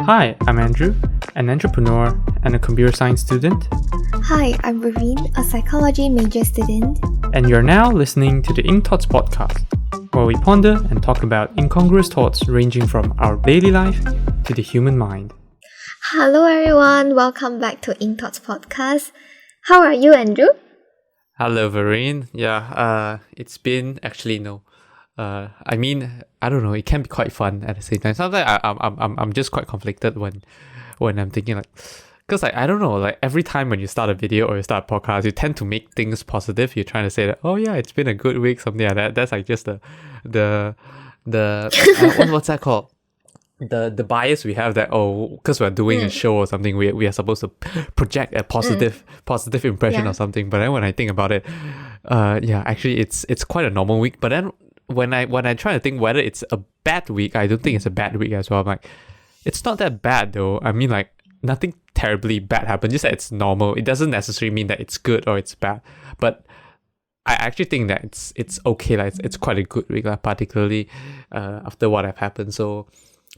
Hi, I'm Andrew, an entrepreneur and a computer science student, Hi, I'm Verene, a psychology major student. and you're now listening to the Ink Thoughts podcast, where we ponder and talk about incongruous thoughts ranging from our daily life to the human mind. Hello everyone, welcome back to Ink Thoughts podcast. How are you, Andrew? Hello, Verene. It's been actually no. I don't know. It can be quite fun at the same time. Sometimes I'm just quite conflicted when I'm thinking like, because I don't know, like every time when you start a video or you start a podcast, you tend to make things positive. You're trying to say that, oh yeah, it's been a good week, something like that. That's like just the what's that called? The bias we have that, because we're doing a show or something, we are supposed to project a positive impression or something. But then when I think about it, actually it's quite a normal week. But then when I try to think whether it's a bad week, I don't think it's a bad week as well. I'm like, it's not that bad though. I mean, like, nothing terribly bad happened, just that it's normal. It doesn't necessarily mean that it's good or it's bad. But I actually think that it's okay. Like it's quite a good week, like, particularly after what have happened. So,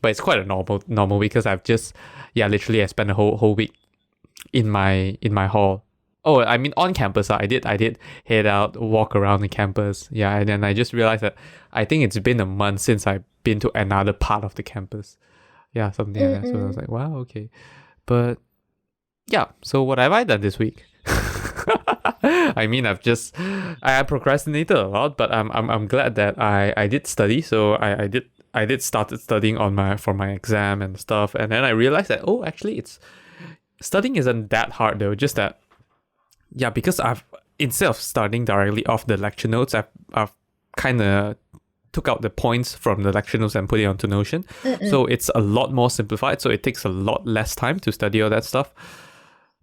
but it's quite a normal week because I've just literally I spent the whole week in my hall. Oh, I mean on campus. I did head out, walk around the campus. Yeah, and then I just realized that I think it's been a month since I've been to another part of the campus. Yeah, something like that. So I was like, wow, okay. But yeah, so what have I done this week? I mean, I procrastinated a lot, but I'm glad that I did study. So I did started studying for my exam and stuff, and then I realized that actually studying isn't that hard though. Just that because instead of starting directly off the lecture notes, I've kind of took out the points from the lecture notes and put it onto Notion. So it's a lot more simplified. So it takes a lot less time to study all that stuff.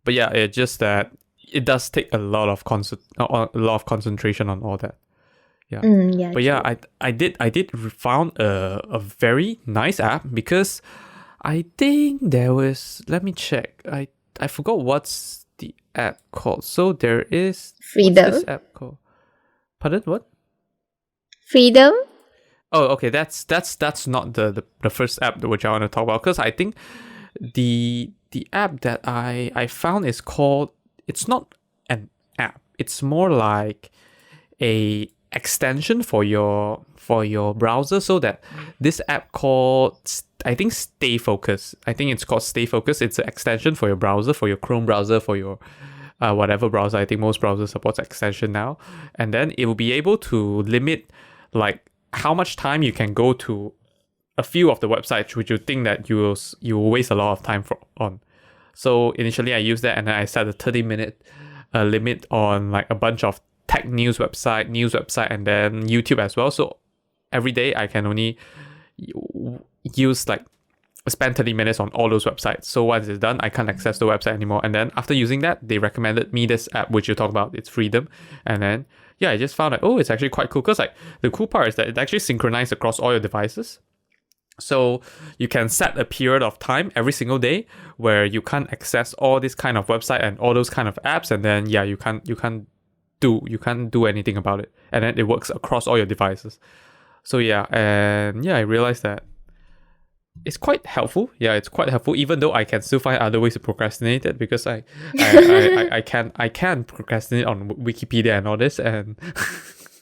But yeah, it's just that it does take a lot of concentration on all that. Yeah. But yeah, I did found a very nice app because I think there was, let me check. I forgot what's the app called. So there is Freedom. What's this app called? Pardon, what? Freedom? Oh, okay. That's not the first app which I want to talk about, because I think the app that I found is called, it's not an app. It's more like a extension for your browser. So that this app called, I think, Stay Focus. I think it's called Stay Focus. It's an extension for your browser, for your Chrome browser, for your whatever browser. I think most browsers supports extension now, and then it will be able to limit like how much time you can go to a few of the websites which you think that you will waste a lot of time on. So initially I used that, and then I set a 30-minute limit on like a bunch of tech news website, and then YouTube as well. So every day I can only spend 30 minutes on all those websites. So once it's done, I can't access the website anymore. And then after using that, they recommended me this app which you talk about. It's Freedom. And then I just found like, it's actually quite cool, because like the cool part is that it actually synchronizes across all your devices. So you can set a period of time every single day where you can't access all this kind of website and all those kind of apps, and then you can't do anything about it, and then it works across all your devices. So I realized that it's quite helpful. Yeah, it's quite helpful, even though I can still find other ways to procrastinate it, because I can procrastinate on Wikipedia and all this, and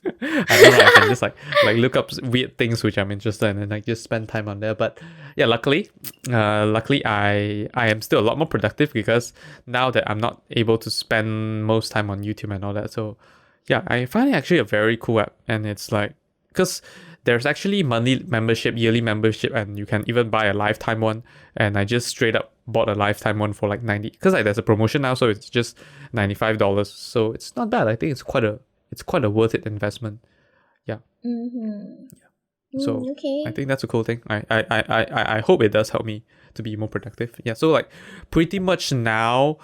I don't know, I can just like look up weird things which I'm interested in and like just spend time on there. But yeah, luckily I am still a lot more productive, because now that I'm not able to spend most time on YouTube and all that. So yeah, I find it actually a very cool app, and it's like, because there's actually monthly membership, yearly membership, and you can even buy a lifetime one. And I just straight up bought a lifetime one for like 90, because like there's a promotion now, so it's just $95. So it's not bad. I think it's quite a worth it investment. Yeah. So Okay. I think that's a cool thing. I hope it does help me to be more productive. Yeah. So like pretty much now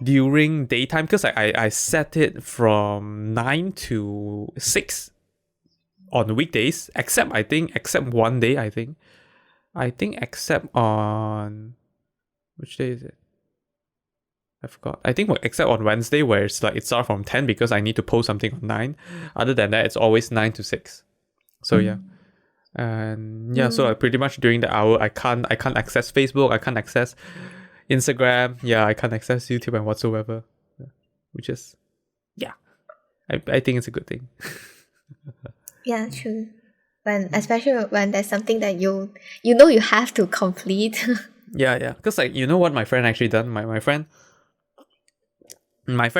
during daytime, because I set it from 9 to 6 on the weekdays, except one day. I think except on, which day is it? I forgot. I think except on Wednesday, where it's like it starts from 10 because I need to post something on 9. Other than that, it's always 9 to 6. So yeah. And yeah, so like pretty much during the hour, I can't access Facebook, I can't access Instagram, I can't access YouTube and whatsoever. Which is, I think it's a good thing. Yeah, true. Especially when there's something that you know you have to complete. Yeah. Because like, you know what my friend actually done? My friend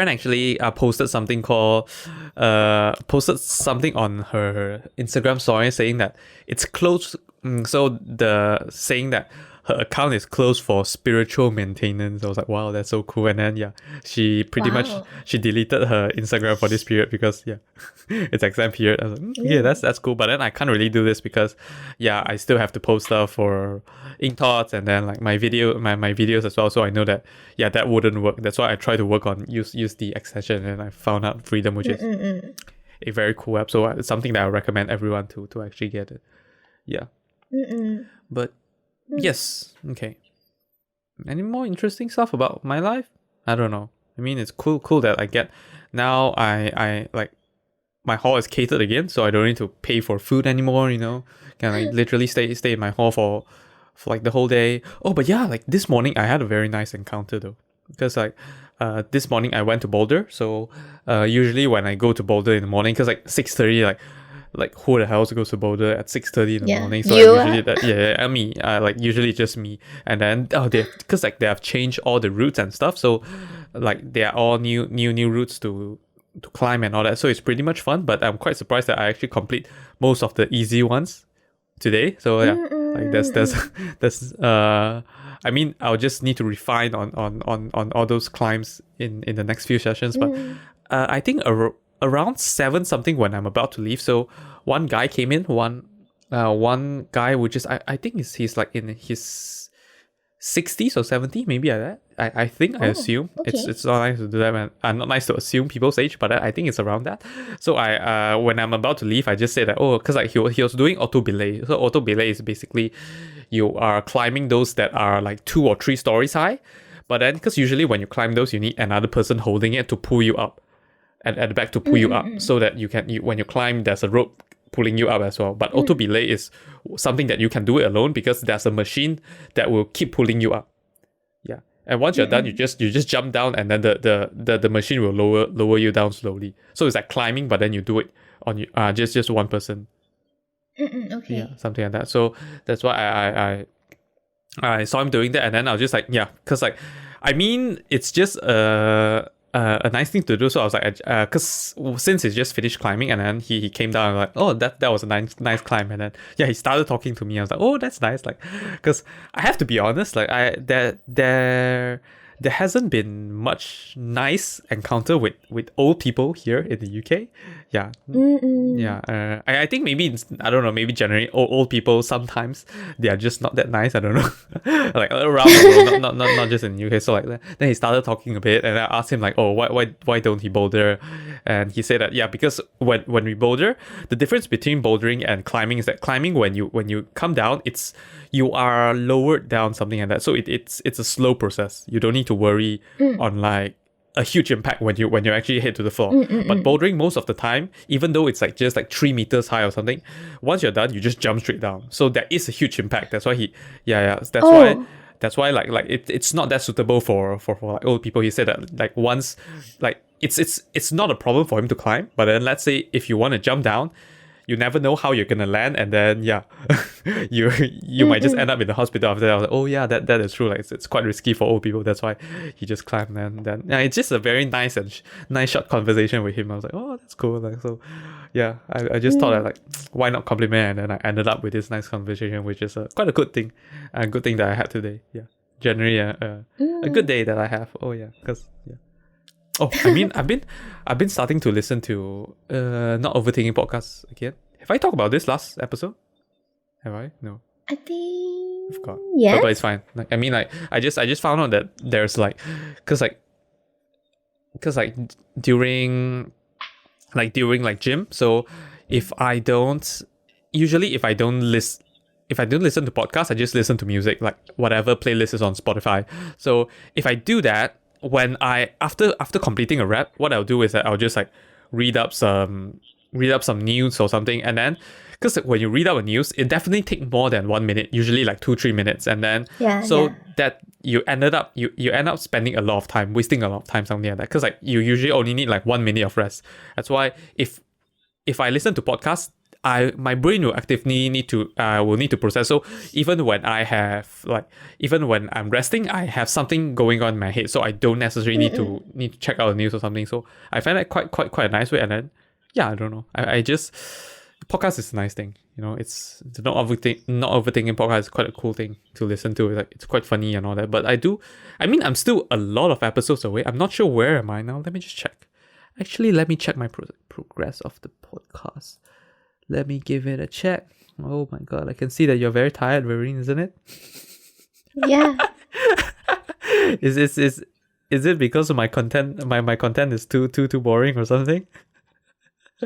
actually posted something on her Instagram story saying that it's closed. So the saying that her account is closed for spiritual maintenance. I was like, wow, that's so cool. And then she pretty much she deleted her Instagram for this period because it's exam period. I was like, yeah, that's cool. But then I can't really do this because I still have to post stuff for Ink Thoughts and then like my videos as well. So I know that that wouldn't work. That's why I try to work on use the extension, and I found out Freedom, which is a very cool app. So it's something that I recommend everyone to actually get it. Yeah. But yes, okay. Any more interesting stuff about my life? I don't know. I mean, it's cool that I get now. I like my hall is catered again, so I don't need to pay for food anymore. Can I literally stay in my hall for like the whole day? Oh, but like this morning I had a very nice encounter though, because like this morning I went to Boulder. So usually when I go to Boulder in the morning, because like 6:30, like who the hell goes to Boulder at 6:30 in the morning? So me, like usually just me. And then because like they have changed all the routes and stuff, so like they are all new routes to climb and all that. So it's pretty much fun. But I'm quite surprised that I actually complete most of the easy ones today. So like that's I mean, I'll just need to refine on all those climbs in the next few sessions. But I think around 7 something when I'm about to leave. So one guy came in, one guy which is I think he's like in his 60s or 70s, maybe like that. I think I assume okay. it's not nice to do that, man. Not nice to assume people's age, but I think it's around that. So I when I'm about to leave, I just say that because like he was doing auto belay. So auto belay is basically you are climbing those that are like 2 or 3 stories high, but then because usually when you climb those, you need another person holding it to pull you up. At the back to pull you up, so that when you climb, there's a rope pulling you up as well. But auto belay is something that you can do it alone because there's a machine that will keep pulling you up. Yeah, and once you're done, you just jump down, and then the machine will lower you down slowly. So it's like climbing, but then you do it on just one person. Okay. Yeah, something like that. So that's why I saw him doing that, and then I was just like, because like, I mean, it's just a nice thing to do. So I was like, because since he just finished climbing, and then he came down and like, oh, that was a nice climb, and then he started talking to me. I was like, oh, that's nice, like, because I have to be honest, like there hasn't been much nice encounter with old people here in the UK. I think maybe I don't know, maybe generally old people sometimes they are just not that nice. I don't know, like around the world, not just in the UK. So like then he started talking a bit, and I asked him like, oh, why don't he boulder? And he said that because when we boulder, the difference between bouldering and climbing is that climbing, when you come down, you are lowered down, something like that. So it's a slow process. You don't need to worry on like a huge impact when you actually hit to the floor. But bouldering, most of the time, even though it's like just like 3 meters high or something, once you're done, you just jump straight down. So there is a huge impact. That's why that's why like it's not that suitable for like old people. He said that like once, like it's not a problem for him to climb, but then let's say if you want to jump down, you never know how you're gonna land, and then you might just end up in the hospital after that. I was like, oh yeah, that is true. Like it's quite risky for old people. That's why he just climbed, and then it's just a very nice short conversation with him. I was like, oh, that's cool. Like, so I just thought that like, why not compliment, and then I ended up with this nice conversation, which is quite a good thing, a good thing that I had today. Generally a good day that I have. Oh yeah, because Oh, I mean, I've been starting to listen to Not Overthinking podcasts again. Have I talked about this last episode? Have I? No. I think. I forgot. Yeah. But it's fine. Like, I mean, like, I just found out that there's like, cause during gym. So if I don't listen to podcasts, I just listen to music, like whatever playlist is on Spotify. So if I do that, when I after completing a rep, what I'll do is that I'll just like read up some news or something, and then because when you read out a news, it definitely takes more than 1 minute, usually like 2-3 minutes, and then that you end up spending a lot of time, wasting a lot of time, something like that. Because like you usually only need like 1 minute of rest. That's why if I listen to podcasts, my brain will actively need to process. So even when I'm resting, I have something going on in my head, so I don't necessarily need to check out the news or something. So I find that quite a nice way. And then I don't know, I just, podcast is a nice thing, it's not overthinking podcast is quite a cool thing to listen to. Like, it's quite funny and all that. But I'm still a lot of episodes away. I'm not sure where am I now. Let me just check. Actually, let me check my progress of the podcast. Let me give it a check. Oh my god, I can see that you're very tired, Verene, isn't it? Yeah. Is it because of my content? My content is too boring or something?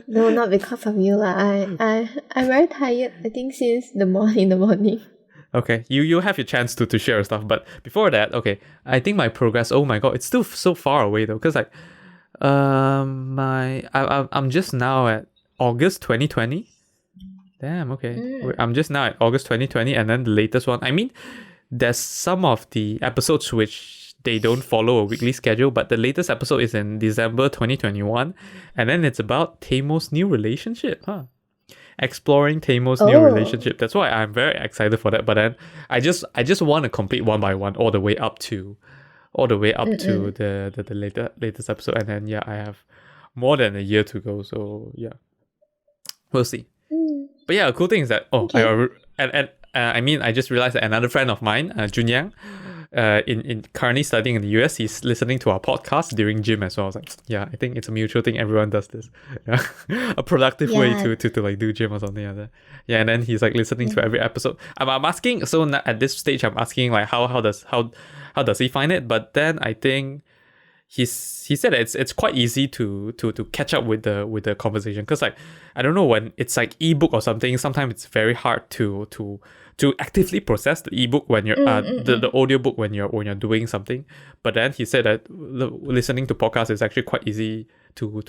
No, not because of you. I'm very tired, I think, since the morning. Okay, you have your chance to share stuff. But before that, okay, I think my progress, oh my god, it's still so far away though. Because like, I'm just now at August 2020. Damn, okay. I'm just now at August 2020, and then the latest one. I mean, there's some of the episodes which they don't follow a weekly schedule, but the latest episode is in December 2021, and then it's about Tamo's new relationship, exploring Tamo's new relationship. That's why I'm very excited for that. But then I just want to complete one by one all the way up to the latest episode, and then I have more than a year to go. So we'll see. But a cool thing is that I just realized that another friend of mine, Jun Yang, in currently studying in the US, he's listening to our podcast during gym as well. I was like, I think it's a mutual thing. Everyone does this. A productive way to like do gym or something like that. And then he's like listening to every episode. I'm asking. So at this stage, I'm asking like how does he find it? But then I think he said that it's quite easy to catch up with the conversation, because like, I don't know, when it's like ebook or something, sometimes it's very hard to actively process the ebook when you're the audiobook when you're doing something. But then he said that listening to podcasts is actually quite easy to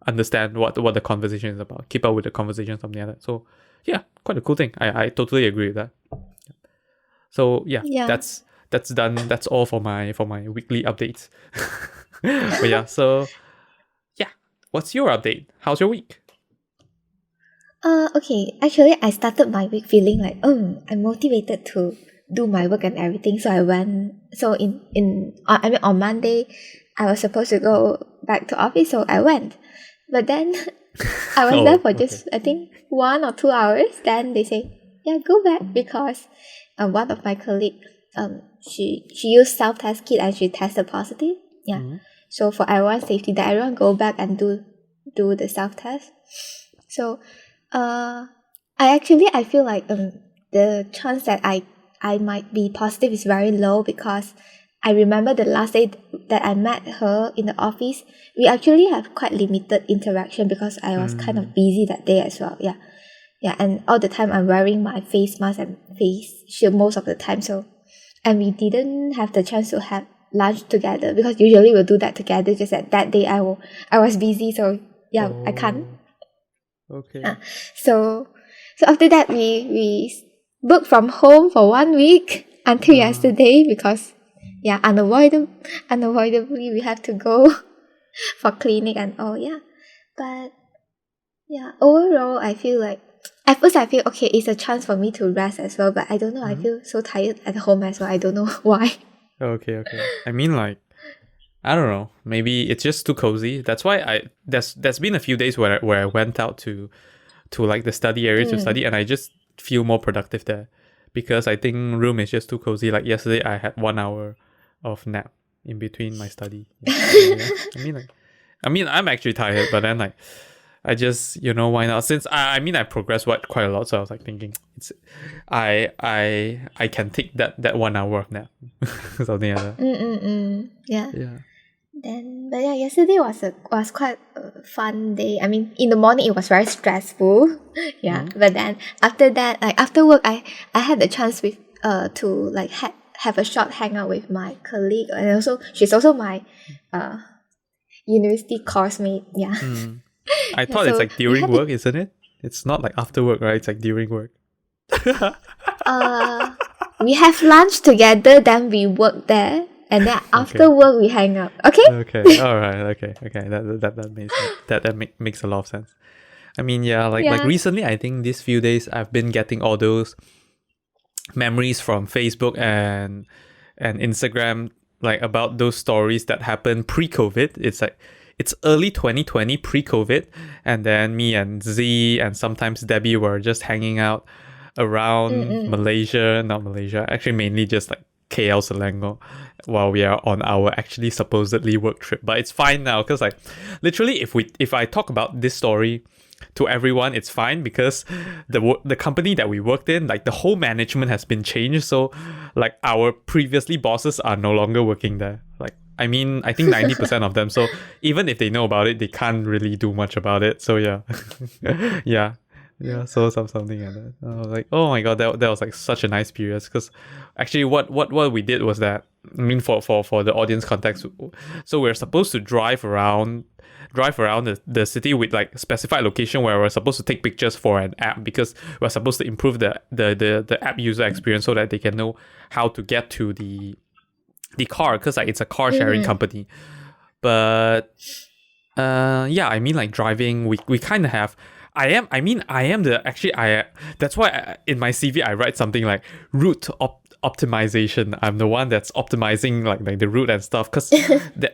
understand what the conversation is about, keep up with the conversation, something like that. So quite a cool thing. I totally agree with that. So that's done. That's all for my weekly updates. But what's your update? How's your week? Okay. Actually, I started my week feeling like, I'm motivated to do my work and everything. So I went. So on Monday, I was supposed to go back to office, so I went. But then I was there for just I think 1 or 2 hours. Then they say, go back, because one of my colleagues, she used self-test kit and she tested positive. So for everyone's safety, that everyone go back and do the self-test. So I feel like the chance that I might be positive is very low, because I remember the last day that I met her in the office, we actually have quite limited interaction because I was kind of busy that day as well. And all the time I'm wearing my face mask and face shield most of the time. So, and we didn't have the chance to have lunch together, because usually we'll do that together. Just that day I was busy, so I can't. Okay. So after that we booked from home for 1 week until yesterday, because unavoidably we have to go for clinic and all. But overall I feel like, at first I feel okay, it's a chance for me to rest as well, but I don't know, I feel so tired at home as well. I don't know why. Okay. I mean, like, I don't know, maybe it's just too cozy. That's why there's been a few days where I went out to like the study area to study, and I just feel more productive there, because I think room is just too cozy. Like yesterday I had 1 hour of nap in between my study. I mean I'm actually tired, but then like, I just, why not? Since I progressed quite a lot, so I was like thinking, I can take that 1 hour of nap, something like that. Yeah. But yesterday was quite a fun day. I mean, in the morning it was very stressful. But then after that, like after work, I had the chance to like have a short hangout with my colleague, and also she's also my university course mate. I thought it's like during work, isn't it? It's not like after work, right? It's like during work. We have lunch together, then we work there, and then after work we hang out. Okay. Okay. All right. Okay. That makes a lot of sense. I mean, like recently, I think these few days I've been getting all those memories from Facebook and Instagram, like about those stories that happened pre-COVID. It's like it's early 2020 pre-COVID, and then me and Z and sometimes Debbie were just hanging out around not Malaysia, actually mainly just like KL Selangor, while we are on our actually supposedly work trip. But it's fine now because like literally if I talk about this story to everyone, it's fine because the company that we worked in, like the whole management has been changed, so like our previously bosses are no longer working there. Like I mean, I think 90% of them, so even if they know about it, they can't really do much about it. So yeah. So something like that. I was like, oh my god, that was like such a nice period. Because actually what we did was that, I mean, for the audience context, so we're supposed to drive around the city with like specified location where we're supposed to take pictures for an app, because we're supposed to improve the app user experience so that they can know how to get to the car, because like it's a car sharing company. But I mean, like driving, we kind of have. That's why in my CV I write something like route optimization. I'm the one that's optimizing like the route and stuff, because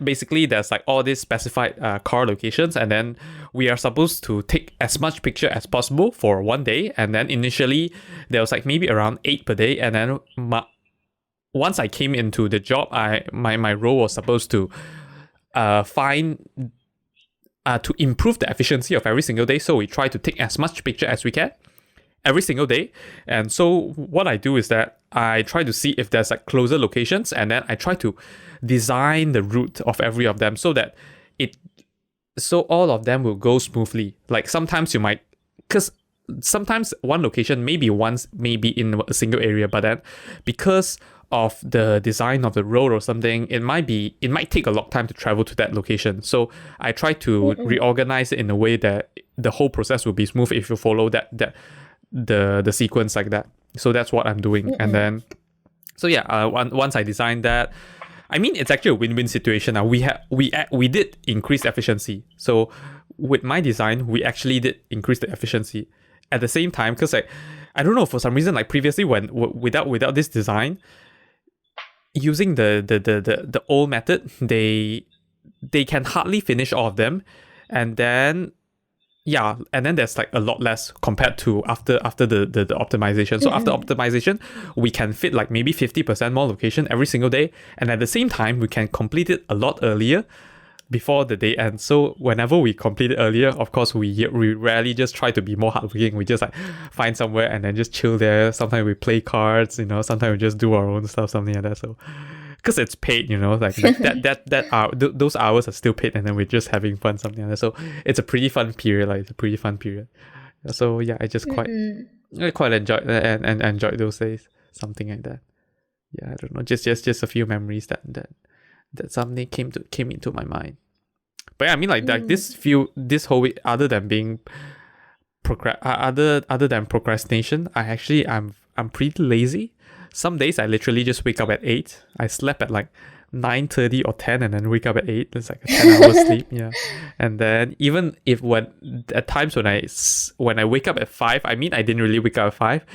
basically there's like all these specified car locations, and then we are supposed to take as much picture as possible for one day. And then initially there was like maybe around 8 per day, and then once I came into the job, my role was supposed to to improve the efficiency of every single day. So we try to take as much picture as we can every single day. And so what I do is that I try to see if there's like closer locations, and then I try to design the route of every of them so that so all of them will go smoothly. Like sometimes you might, because sometimes one location maybe in a single area, but then because of the design of the road or something, it might take a long time to travel to that location. So I try to reorganize it in a way that the whole process will be smooth if you follow the sequence like that. So that's what I'm doing. And then once I designed that, I mean, it's actually a win-win situation. Now we did increase efficiency. So with my design, we actually did increase the efficiency at the same time, because like I don't know, for some reason, like previously when without this design, using the old method, they can hardly finish all of them, and then there's like a lot less compared to after the optimization. So after optimization, we can fit like maybe 50% more location every single day, and at the same time we can complete it a lot earlier before the day ends. So whenever we complete it earlier, of course we rarely just try to be more hardworking. We just like find somewhere and then just chill there. Sometimes we play cards, sometimes we just do our own stuff, something like that. So because it's paid, like that hour, those hours are still paid, and then we're just having fun, something like that. So it's a pretty fun period. So yeah, I just quite enjoyed and enjoyed those days, something like that. Yeah, I don't know, just a few memories that suddenly came into my mind. But yeah, I mean, like this whole week, other than being other than procrastination, I'm pretty lazy. Some days I literally just wake up at 8. I slept at like 9:30 or 10, and then wake up at 8. It's like a 10-hour sleep. Yeah. And then even if at times when I wake up at 5, I mean, I didn't really wake up at 5.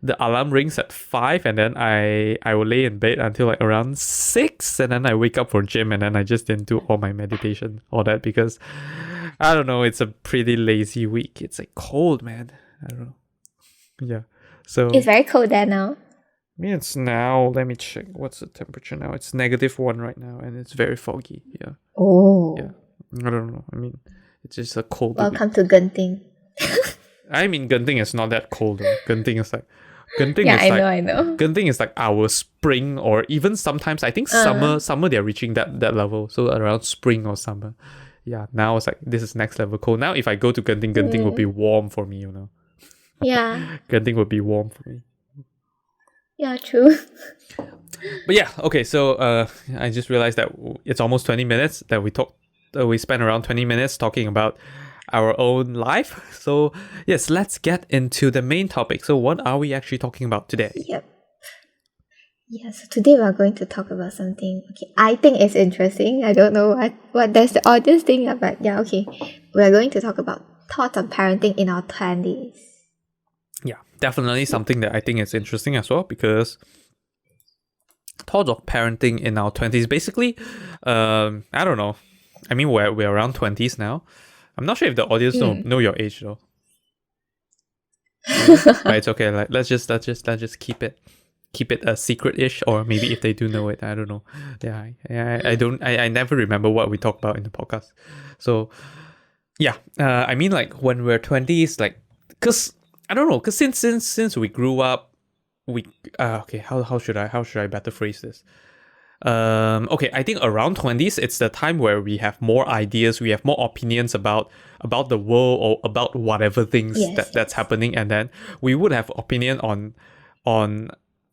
The alarm rings at 5, and then I will lay in bed until like around 6, and then I wake up for gym, and then I just didn't do all my meditation, all that, because I don't know, it's a pretty lazy week. It's like cold, man. I don't know. Yeah. So it's very cold there now. I mean, it's now, let me check. What's the temperature now? It's -1 right now, and it's very foggy. Yeah. Oh. Yeah. I don't know. I mean, it's just a cold Welcome to Genting. I mean, Genting is not that cold though. Genting is like I know. Genting is like our spring, or even sometimes I think summer they're reaching that level. So around spring or summer. Yeah, now it's like this is next level cold. Now if I go to Genting would be warm for me, Yeah. Genting would be warm for me. Yeah, true. But yeah, okay, so I just realized that it's almost 20 minutes that we spent around 20 minutes talking about our own life. So yes, let's get into the main topic. So what are we actually talking about today? Yep. Yeah, so today we are going to talk about something, okay, I think it's interesting. I don't know what does the audience think, but yeah, okay. We're going to talk about thoughts on parenting in our 20s. Yeah, definitely something that I think is interesting as well, because thoughts of parenting in our 20s, basically, I don't know. I mean, we're around 20s now. I'm not sure if the audience know your age though. But it's okay. Like let's just keep it a secret-ish, or maybe if they do know it, I don't know. Yeah, I never remember what we talked about in the podcast. So yeah, I mean, like when we're 20s, like, cause I don't know, cause since we grew up, we okay, how should I better phrase this? Okay, I think around 20s, it's the time where we have more ideas, we have more opinions about the world, or about whatever things that's happening, and then we would have opinion on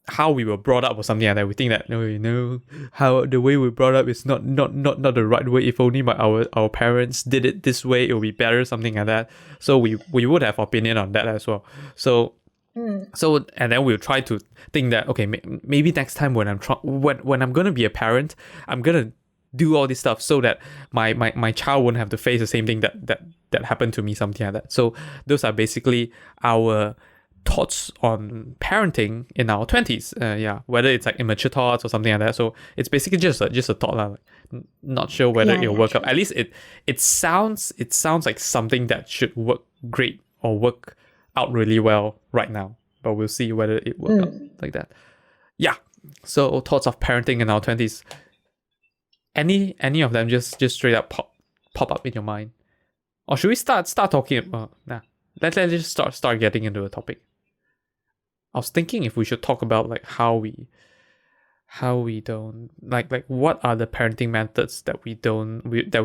how we were brought up or something like that. We think that, no, how the way we brought up is not the right way. If only our parents did it this way, it would be better, something like that. So we would have opinion on that as well. So and then we'll try to think that, okay, maybe next time when I'm gonna be a parent, I'm gonna do all this stuff so that my child won't have to face the same thing that happened to me, something like that. So those are basically our thoughts on parenting in our 20s. Yeah, whether it's like immature thoughts or something like that. So it's basically just a thought, like, not sure whether it'll work out. At least it sounds like something that should work great or work out really well right now, but we'll see whether it works out like that. Yeah. So thoughts of parenting in our 20s. Any of them just straight up pop up in your mind, or should we start talking about? Nah, let's just start getting into the topic. I was thinking if we should talk about like how we don't like what are the parenting methods that we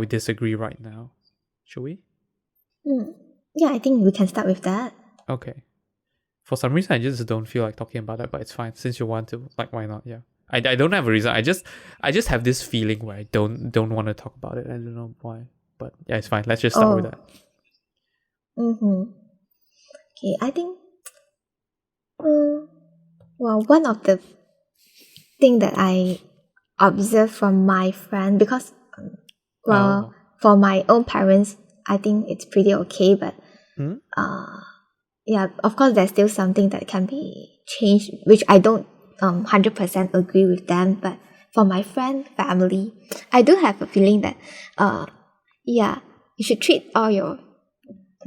disagree right now. Should we? Yeah, I think we can start with that. Okay. For some reason, I just don't feel like talking about that, but it's fine. Since you want to, like, why not? Yeah. I don't have a reason. I just have this feeling where I don't want to talk about it. I don't know why. But yeah, it's fine. Let's just start with that. Okay, I think well, one of the thing that I observed from my friend, because for my own parents, I think it's pretty okay, but yeah, of course there's still something that can be changed, which I don't 100% agree with them. But for my friend family, I do have a feeling that yeah, you should treat all your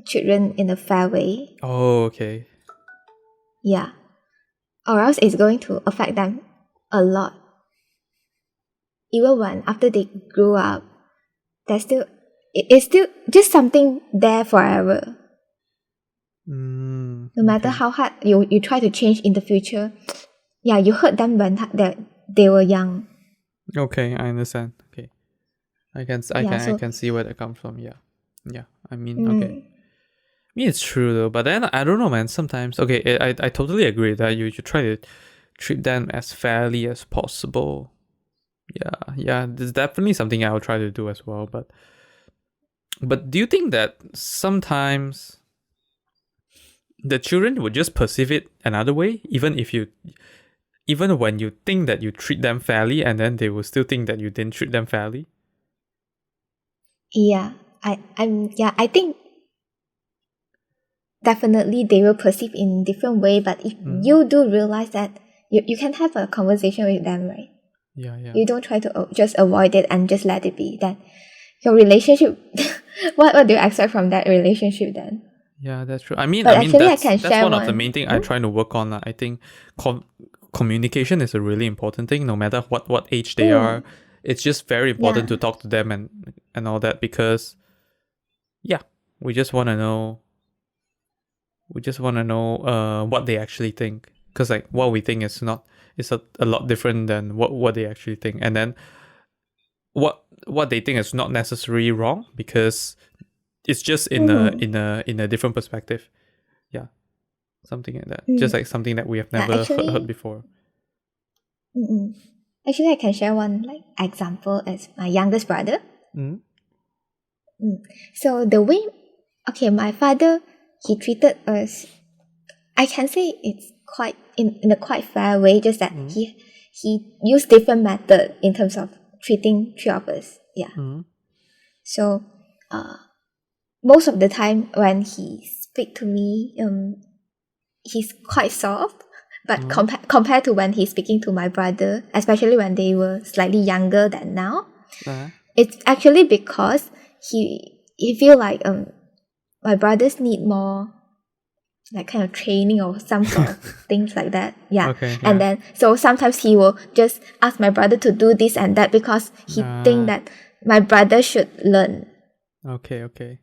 children in a fair way. Oh, okay. Yeah, or else it's going to affect them a lot. Even when after they grew up, it's still just something there forever. No matter how hard you try to change in the future, yeah, you hurt them when they were young. Okay, I understand. Okay, I can see where that comes from. Yeah. I mean, okay. I mean, it's true though, but then I don't know, man. Sometimes, okay, I totally agree that you should try to treat them as fairly as possible. Yeah, there's definitely something I'll try to do as well. But do you think that sometimes the children would just perceive it another way, even when you think that you treat them fairly, and then they will still think that you didn't treat them fairly? Yeah, I think definitely they will perceive in different way, but if you do realize that you can have a conversation with them, right? Yeah. You don't try to just avoid it and just let it be. Then your relationship, what do you expect from that relationship then? Yeah, that's true. I mean, that's one of the main things I'm trying to work on. I think communication is a really important thing, no matter what age they are. It's just very important to talk to them and all that, because yeah, we just want to know what they actually think, because like what we think is a lot different than what they actually think, and then what they think is not necessarily wrong, because it's just in a different perspective. Yeah, something like that. Just like something that we have never heard before. Actually, I can share one example as my youngest brother. So the way okay, my father, he treated us, I can say it's quite in a quite fair way, just that he used different method in terms of treating three of us. Yeah. So most of the time when he speak to me, he's quite soft. But compared to when he's speaking to my brother, especially when they were slightly younger than now, it's actually because he feel like my brothers need more like kind of training or some sort of things like that. Yeah. Okay, And then so sometimes he will just ask my brother to do this and that because he think that my brother should learn. Okay.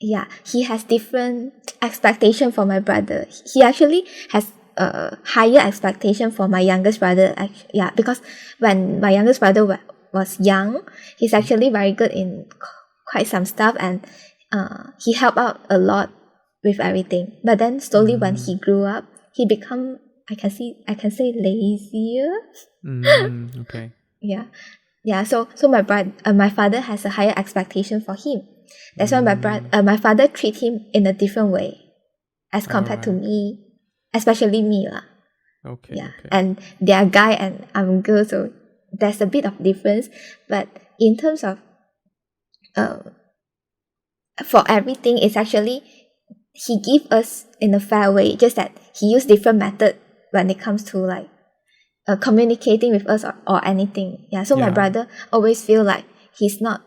Yeah, he has different expectation for my brother. He actually has a higher expectation for my youngest brother. Yeah, because when my youngest brother was young, he's actually very good in quite some stuff, and he helped out a lot with everything. But then slowly when he grew up, he become I can say lazier. Okay. Yeah. So my father has a higher expectation for him. That's why my father treat him in a different way as compared to me, especially me lah. Okay. Yeah, Okay. and they are guy and I'm girl, so there's a bit of difference. But in terms of for everything, it's actually he give us in a fair way. Just that he use different method when it comes to like communicating with us or anything. Yeah, so my brother always feel like he's not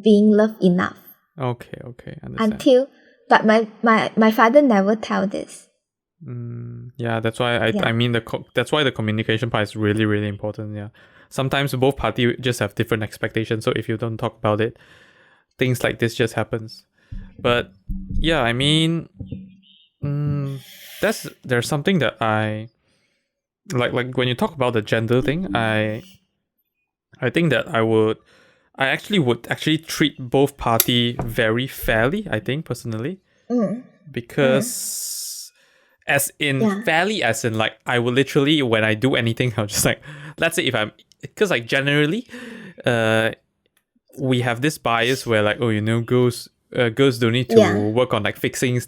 being loved enough. Okay. Understand. But my father never tell this. Yeah, that's why I mean that's why the communication part is really, really important. Yeah, sometimes both parties just have different expectations, so if you don't talk about it, things like this just happens. But yeah, I mean, there's something that I like when you talk about the gender thing. I think that I actually would treat both party very fairly. I think personally, because as in fairly, as in like I will literally when I do anything, I'll just like, let's say if I'm, because like generally, we have this bias where like, girls don't need to work on like fixing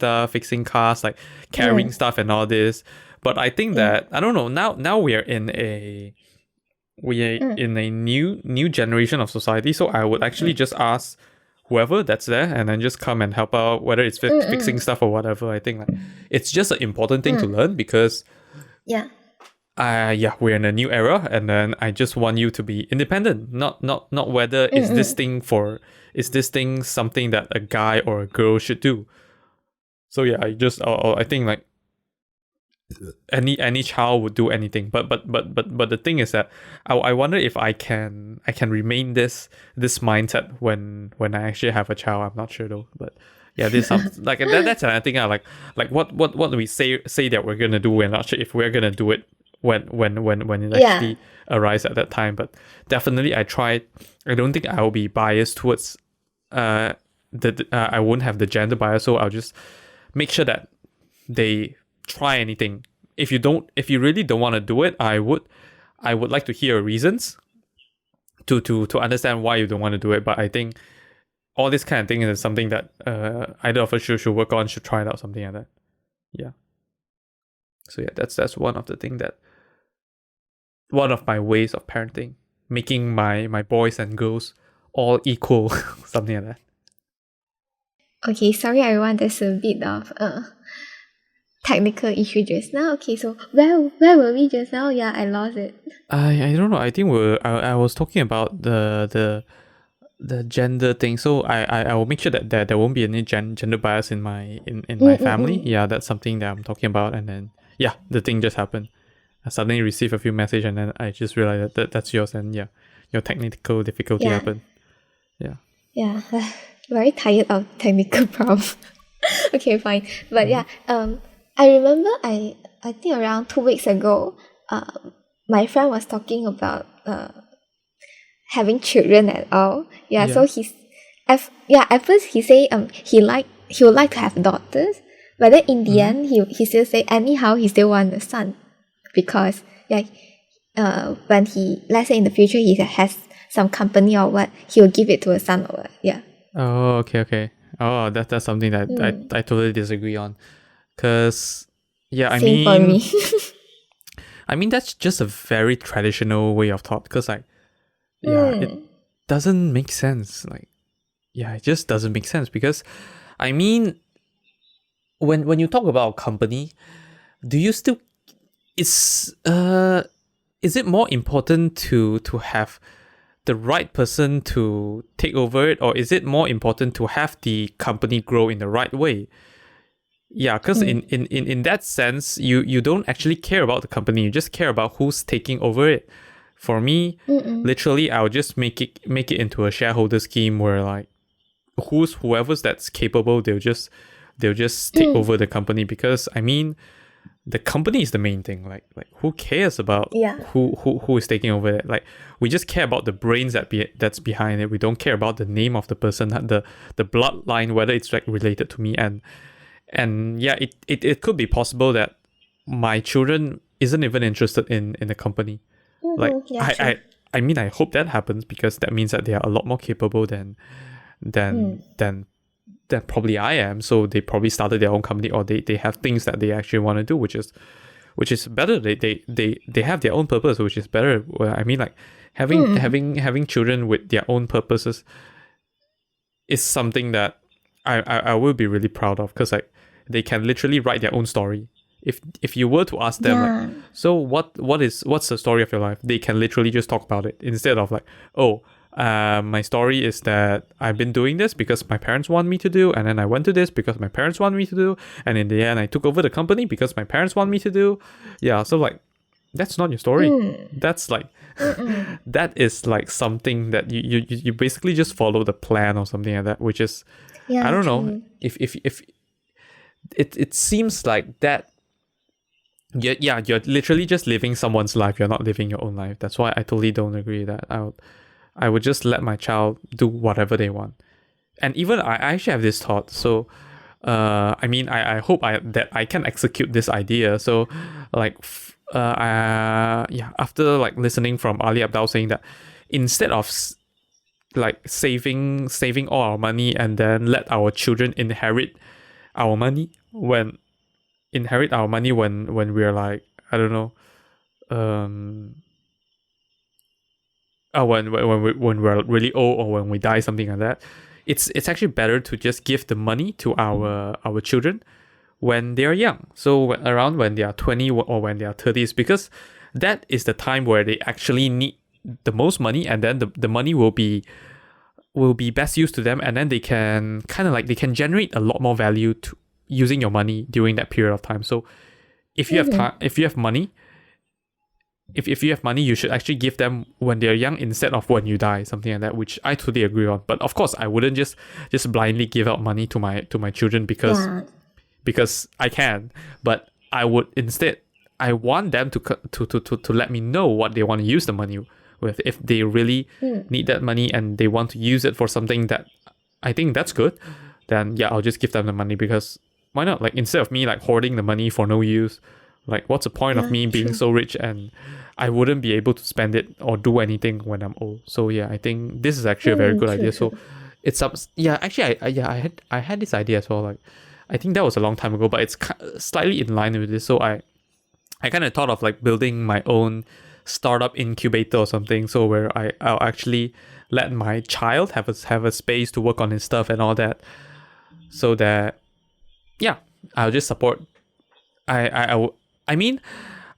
cars, like carrying stuff and all this. But I think that I don't know, now we are in a new generation of society, so I would actually just ask whoever that's there and then just come and help out, whether it's fixing stuff or whatever. I think like it's just an important thing to learn because we're in a new era, and then I just want you to be independent, not whether is this thing something that a guy or a girl should do. So yeah, I think like any child would do anything, but the thing is that I wonder if I can remain this mindset when I actually have a child. I'm not sure though, but yeah, this sounds like that's another thing. Like what do we say that we're gonna do? We're not sure if we're gonna do it when it actually arrives at that time. But definitely, I don't think I'll be biased towards I won't have the gender bias, so I'll just make sure that they try anything. If you really don't want to do it, I would like to hear reasons to understand why you don't want to do it. But I think all this kind of thing is something that either of us should work on, should try it out, something like that. Yeah. So yeah, that's one of my ways of parenting, making my boys and girls all equal, something like that. Okay, sorry everyone, there's a bit of technical issue just now. Okay, so where were we just now? Yeah, I lost it. I don't know. I think I was talking about the gender thing. So I will make sure that there won't be any gender bias in my family. Yeah, that's something that I'm talking about. And then yeah, the thing just happened. I suddenly received a few messages, and then I just realized that that's yours, and yeah, your technical difficulty happened. Yeah. Yeah, very tired of technical problems. Okay, fine. But I remember I think around 2 weeks ago, my friend was talking about having children at all. Yeah. So at first he say he would like to have daughters, but then in the end he still say anyhow he still want a son, because when he, let's say in the future he has some company or what, he will give it to a son or what. Yeah. Oh, okay. Oh, that's something that I totally disagree on. Cause yeah, Same for me. I mean that's just a very traditional way of thought. Cause like it doesn't make sense. Like it just doesn't make sense because I mean when you talk about a company, do you still is it more important to have the right person to take over it, or is it more important to have the company grow in the right way? Yeah, because in that sense, you don't actually care about the company, you just care about who's taking over it. For me, literally, I'll just make it into a shareholder scheme where like whoever's that's capable, they'll just take over the company, because I mean the company is the main thing. Like who cares about who is taking over it? Like we just care about the brains that's behind it. We don't care about the name of the person, the bloodline, whether it's like related to me. And yeah, it could be possible that my children isn't even interested in the company. Like I mean I hope that happens, because that means that they are a lot more capable than probably I am. So they probably started their own company, or they have things that they actually want to do, which is better. They have their own purpose, which is better. Well, I mean like having children with their own purposes is something that I will be really proud of, because like they can literally write their own story. If you were to ask them like, so what's the story of your life, they can literally just talk about it, instead of like, my story is that I've been doing this because my parents want me to do, and then I went to this because my parents want me to do, and in the end I took over the company because my parents want me to do. Yeah, so like that's not your story. That's like that is like something that you basically just follow the plan or something like that, which is I don't know if it seems like that. Yeah, you're literally just living someone's life. You're not living your own life. That's why I totally don't agree that I would just let my child do whatever they want. And even I actually have this thought. So, I mean, I hope that I can execute this idea. So, like, after like listening from Ali Abdal saying that instead of like saving all our money and then let our children inherit our money when we're like, I don't know, when we're really old, or when we die, something like that, it's actually better to just give the money to our children when they are young. So around when they are 20 or when they are 30s, because that is the time where they actually need the most money, and then the money will be best used to them, and then they can generate a lot more value to using your money during that period of time. So if you have time, if you have money, if you have money, you should actually give them when they're young instead of when you die, something like that, which I totally agree on. But of course, I wouldn't just blindly give out money to my children because I can. But I would instead, I want them to let me know what they want to use the money with. If they really need that money and they want to use it for something that I think that's good, then yeah, I'll just give them the money, because why not? Like, instead of me like hoarding the money for no use, like what's the point of me being so rich and I wouldn't be able to spend it or do anything when I'm old? So yeah, I think this is actually a very good idea. So it's up. Yeah, actually, I had this idea as well. Like, I think that was a long time ago, but it's slightly in line with this. So I kind of thought of like building my own startup incubator or something. So where I'll actually let my child have a space to work on his stuff and all that. So that, yeah, I'll just support. I mean,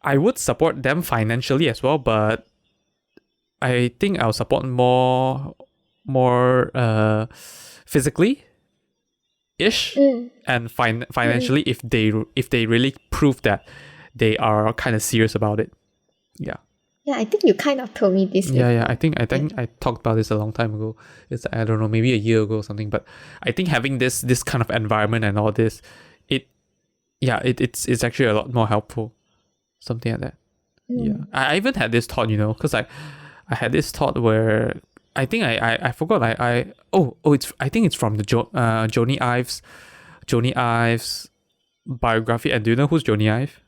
I would support them financially as well, but I think I'll support more physically ish and financially if they really prove that they are kind of serious about it. Yeah. Yeah, I think you kind of told me this. Yeah. I think I talked about this a long time ago. It's, I don't know, maybe a year ago or something. But I think having this kind of environment and all this, it's actually a lot more helpful. Something like that. Yeah. I even had this thought, because I had this thought where I think I forgot I think it's from the Joni Ives biography. And do you know who's Joni Ive?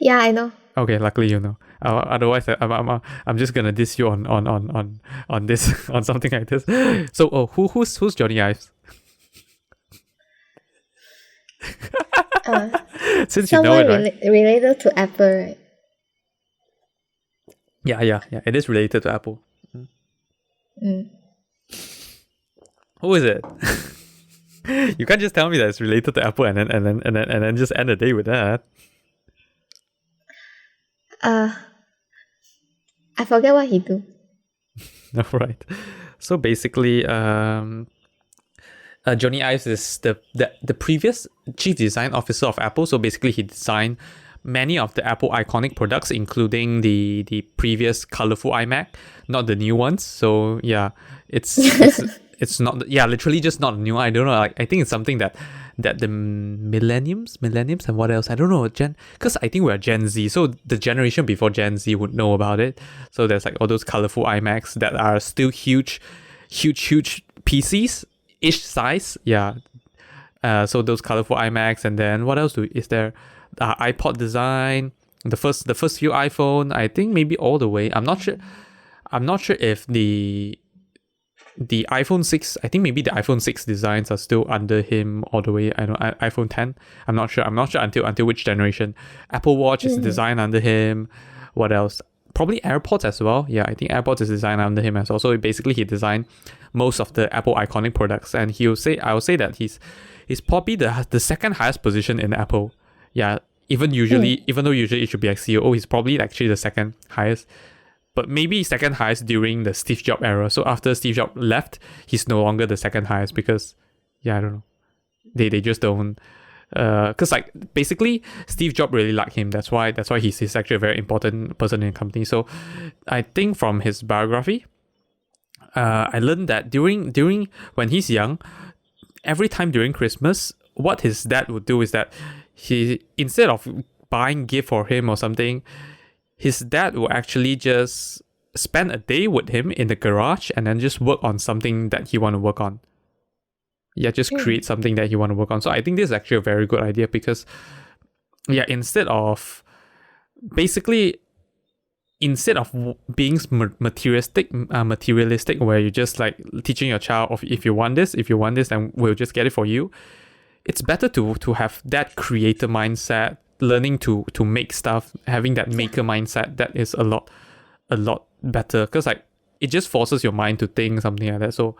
Yeah, I know. Okay, luckily you know. Otherwise, I'm just gonna diss you on this on something like this. So, who's Johnny Ives? Uh, Since you know it, someone right? related to Apple, right? Yeah. It is related to Apple. Mm. Who is it? You can't just tell me that it's related to Apple and then just end the day with that. I forget what he do. All right. So basically, Johnny Ives is the previous chief design officer of Apple. So basically, he designed many of the Apple iconic products, including the previous colorful iMac, not the new ones. So yeah, it's not, yeah, literally just not new. I don't know. Like, I think it's something that the millenniums and what else, I don't know, because I think we're Gen Z, so the generation before Gen Z would know about it. So there's like all those colorful iMacs that are still huge PCs ish size. Yeah. So those colorful iMacs, and then what else is there? iPod design, the first few iPhone, I think maybe all the way. I'm not sure if the iPhone 6, I think maybe the iPhone 6 designs are still under him all the way. I know iPhone 10. I'm not sure until which generation. Apple Watch is designed under him. What else? Probably AirPods as well. Yeah, I think AirPods is designed under him as well. So basically, he designed most of the Apple iconic products, and I will say that he's probably the second highest position in Apple. Yeah, even though usually it should be like CEO, he's probably actually the second highest. But maybe second highest during the Steve Jobs era. So after Steve Jobs left, he's no longer the second highest because, yeah, I don't know. They just don't. Because like basically Steve Jobs really liked him. That's why he's actually a very important person in the company. So I think from his biography, I learned that during when he's young, every time during Christmas, what his dad would do is that he, instead of buying gift for him or something, his dad will actually just spend a day with him in the garage and then just work on something that he want to work on. Yeah, just create something that he want to work on. So I think this is actually a very good idea because, yeah, instead of being materialistic, where you just like teaching your child, if you want this, then we'll just get it for you. It's better to have that creator mindset, learning to make stuff, having that maker mindset. That is a lot better because like it just forces your mind to think something like that. So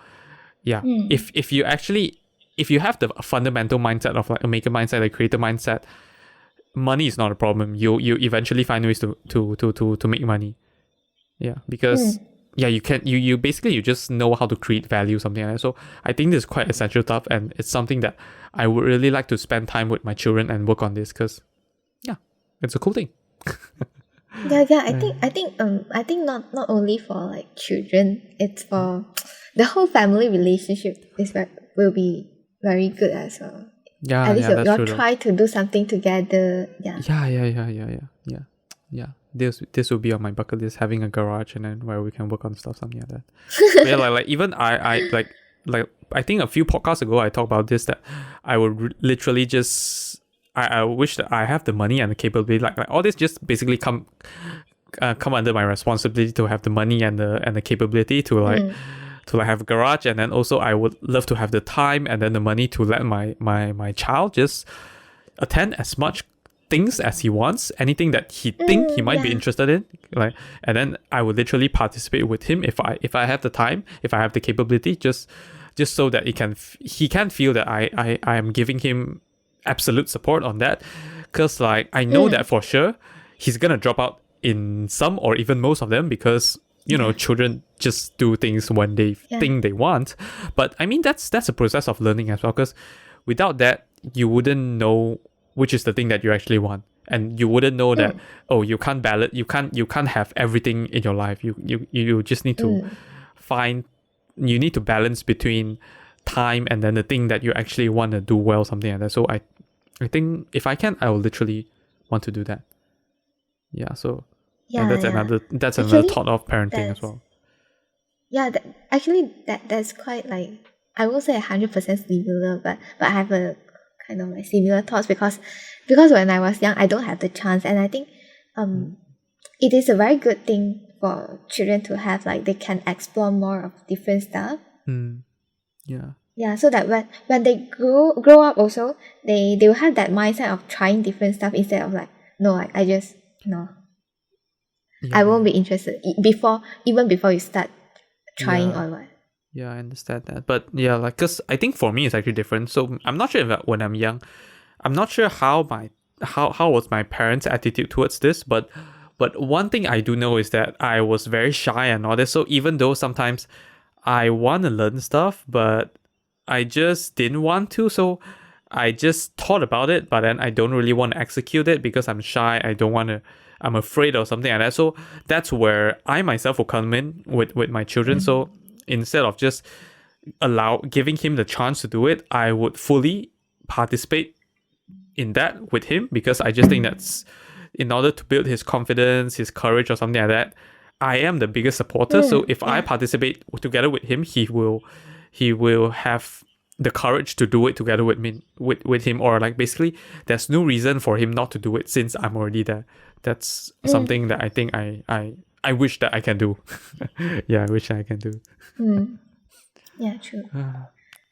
yeah, if you have the fundamental mindset of like a maker mindset, a creator mindset, money is not a problem. You eventually find ways to make money. Yeah, because you basically just know how to create value, something like that. So I think this is quite essential stuff, and it's something that I would really like to spend time with my children and work on this because, yeah, it's a cool thing. I think not only for like children, it's for the whole family relationship will be very good as well. Yeah, at least that's you'll true. try to do something together. Yeah. This will be on my bucket list, having a garage and then where we can work on stuff, something like that. But yeah, like even I I think a few podcasts ago I talked about this, that I would literally just I wish that I have the money and the capability, like all this just basically come under my responsibility to have the money and the capability to have a garage, and then also I would love to have the time and then the money to let my child just attend as much things as he wants, anything that he think he might be interested in, like, and then I would literally participate with him if I have the time, if I have the capability, just so that he can feel that I am giving him absolute support on that, because like I know that for sure he's gonna drop out in some or even most of them, because children just do things when they think they want. But I mean that's a process of learning as well, because without that you wouldn't know which is the thing that you actually want, and you wouldn't know that you can't balance, you can't have everything in your life. You just need to you need to balance between time and then the thing that you actually want to do well, something like that. So I think if I can, I will literally want to do that. Yeah, so and that's another thought of parenting as well. Yeah, that's quite like, I won't say 100% similar, but I have a kind of like similar thoughts, because when I was young I don't have the chance, and I think it is a very good thing for children to have, like they can explore more of different stuff. Yeah. Yeah, so that when they grow up also, they will have that mindset of trying different stuff instead of like, no, I just no, Yeah, I won't be interested even before you start trying Yeah. or what. Yeah, I understand that. But yeah, like, because I think for me it's actually different. So I'm not sure if when I'm young, I'm not sure how was my parents' attitude towards this, but one thing I do know is that I was very shy and all this. So even though sometimes I want to learn stuff, but I just didn't want to. So I just thought about it, but then I don't really want to execute it because I'm shy. I don't want to. I'm afraid or something like that. So that's where I myself will come in with my children. So instead of just giving him the chance to do it, I would fully participate in that with him, because I just think that's in order to build his confidence, his courage or something like that. I am the biggest supporter. So if I participate together with him, he will have the courage to do it together with me, with him, or like basically there's no reason for him not to do it since I'm already there. That's something that I think I wish that I can do. Yeah, I wish I can do. Yeah, true.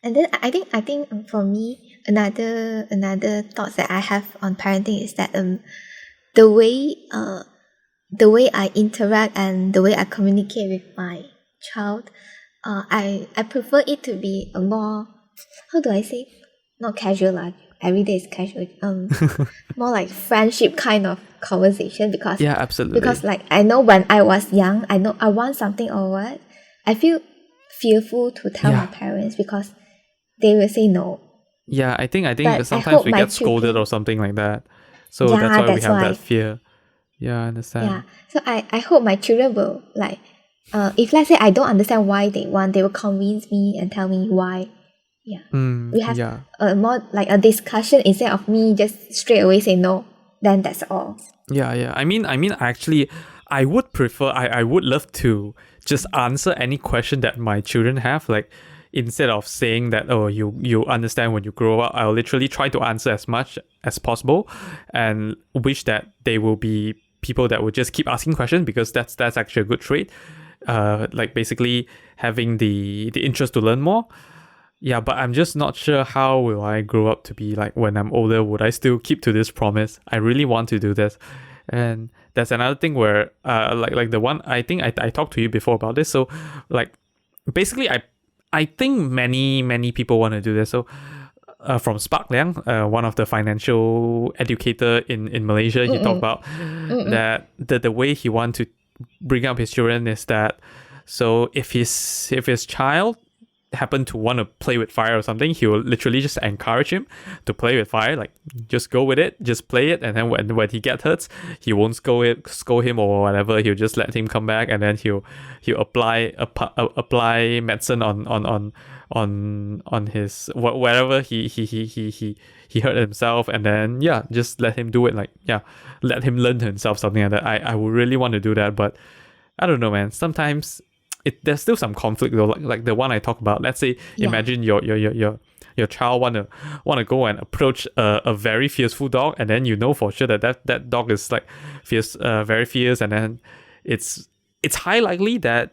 And then I think for me, another thoughts that I have on parenting is that the way I interact and the way I communicate with my child, I prefer it to be a more, how do I say, not casual, like every day is casual, more like friendship kind of conversation, because Yeah, absolutely. because like I know when I was young, I know I want something or what, I feel fearful to tell my parents because they will say no. Yeah, I think But sometimes we get scolded or something like that. So that's why we have that fear. Yeah, I understand. Yeah. So I hope my children will like, if let's say I don't understand why they want, they will convince me and tell me why. Yeah. We have a more like a discussion instead of me just straight away say no. Then that's all. Yeah. I mean, actually, I would prefer. I would love to just answer any question that my children have. Like, instead of saying that, oh, you understand when you grow up, I'll literally try to answer as much as possible, and wish that they will be people that would just keep asking questions, because that's actually a good trait. Like basically having the interest to learn more. Yeah, but I'm just not sure how will I grow up to be like when I'm older. Would I still keep to this promise? I really want to do this. And that's another thing where like the one I think I talked to you before about this. So like basically I think many people want to do this. So from Spark Liang, one of the financial educator in Malaysia, he talked about that the way he wants to bring up his children is that, so if his child happen to want to play with fire or something, he will literally just encourage him to play with fire, like just go with it, just play it, and then when he gets hurt, he won't scold him or whatever. He'll just let him come back, and then he'll apply medicine on his wherever he hurt himself, and then just let him do it, like let him learn himself, something like that. I would really want to do that, but I don't know, man. Sometimes there's still some conflict though, like the one I talk about. Let's say imagine your child wanna go and approach a very fearful dog, and then you know for sure that dog is like fierce, very fierce, and then it's high likely that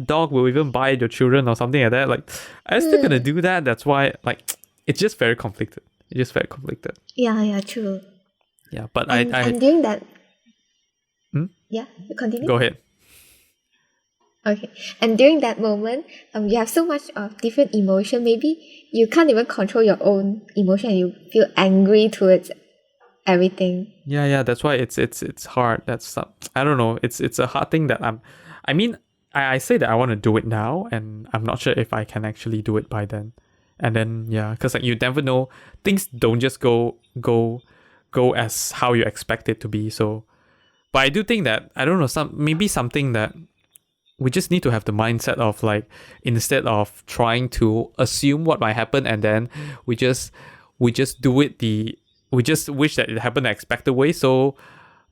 dog will even bite your children or something like that. Like, I'm still gonna do that. That's why, like, it's just very conflicted. Yeah, true. Yeah, but and during that, yeah, continue. Go ahead. Okay, and during that moment, you have so much of different emotion. Maybe you can't even control your own emotion, and you feel angry towards everything. Yeah. That's why it's hard. That's I don't know. It's a hard thing that I say that I want to do it now, and I'm not sure if I can actually do it by then. And then because like you never know, things don't just go as how you expect it to be. So, but I do think that, I don't know, something that we just need to have the mindset of, like, instead of trying to assume what might happen, and then we just do it we just wish that it happened the expected way. So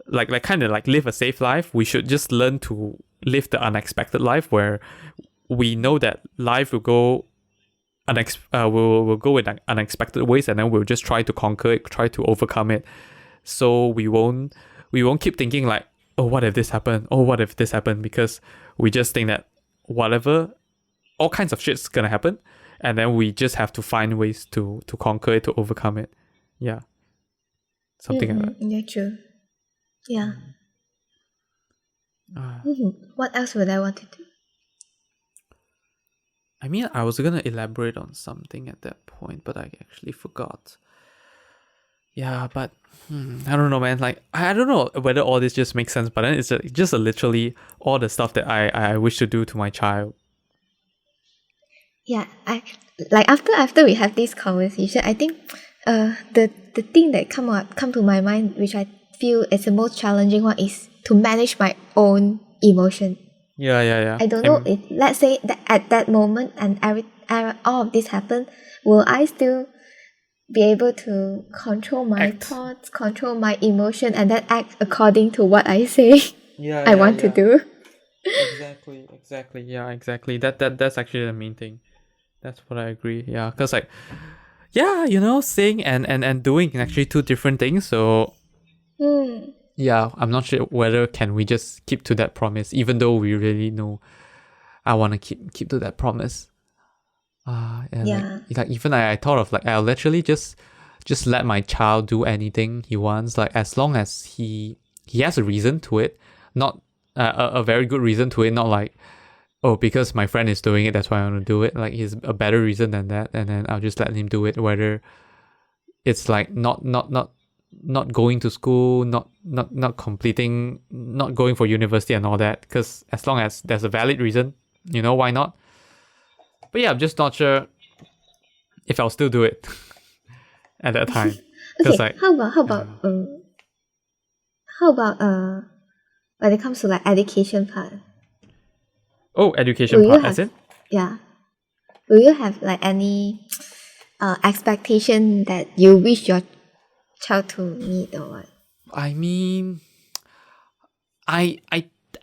like kind of like live a safe life. We should just learn to live the unexpected life, where we know that life will go will go in unexpected ways, and then we'll just try to conquer it, try to overcome it. So we won't we won't keep thinking like, oh, what if this happened? Oh, what if this happened? Because we just think that all kinds of shit's gonna happen, and then we just have to find ways to conquer it, to overcome it. Yeah. Something like that. Yeah, true. Yeah. Uh, What else would I want to do? I mean, I was gonna elaborate on something at that point, but I actually forgot. Yeah, but I don't know, man. Like, I don't know whether all this just makes sense, but then it's just literally all the stuff that I wish to do to my child. Yeah, I like after we have this conversation, I think the thing that come to my mind, which I feel is the most challenging one, is to manage my own emotion. Yeah. I don't know if, let's say that at that moment and all of this happened, will I still be able to control my thoughts, control my emotion, and then act according to what I say I want to do? Exactly. Yeah, exactly. That's actually the main thing. That's what I agree. Yeah, because like, yeah, saying and doing actually two different things. So yeah, I'm not sure whether can we just keep to that promise, even though we really know I want to keep to that promise. And Yeah. like even I thought of like, I'll literally just let my child do anything he wants, like as long as he has a reason to it, not a very good reason to it, not like, oh, because my friend is doing it, that's why I want to do it. Like, he's a better reason than that, and then I'll just let him do it, whether it's like not going to school, not completing, not going for university and all that, because as long as there's a valid reason, why not? But yeah, I'm just not sure if I'll still do it at that time. Okay, like, how about when it comes to like education part? oh, education part, as in? Yeah. Will you have like any expectation that you wish your child to meet or what? I mean, I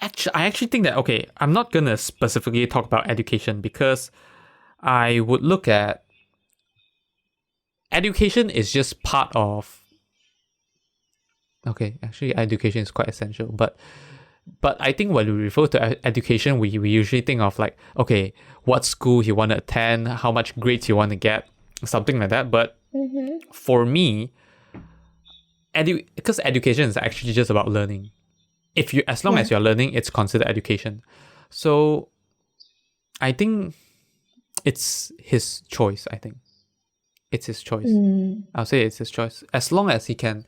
actually think that, okay, I'm not gonna specifically talk about education, because I would look at education is just part of, okay, actually education is quite essential, but I think when we refer to education, we usually think of like, okay, what school you want to attend, how much grades you want to get, something like that. But for me, because education is actually just about learning. As long as you're learning, it's considered education. So I think it's his choice. I think it's his choice. I'll say it's his choice. As long as he can,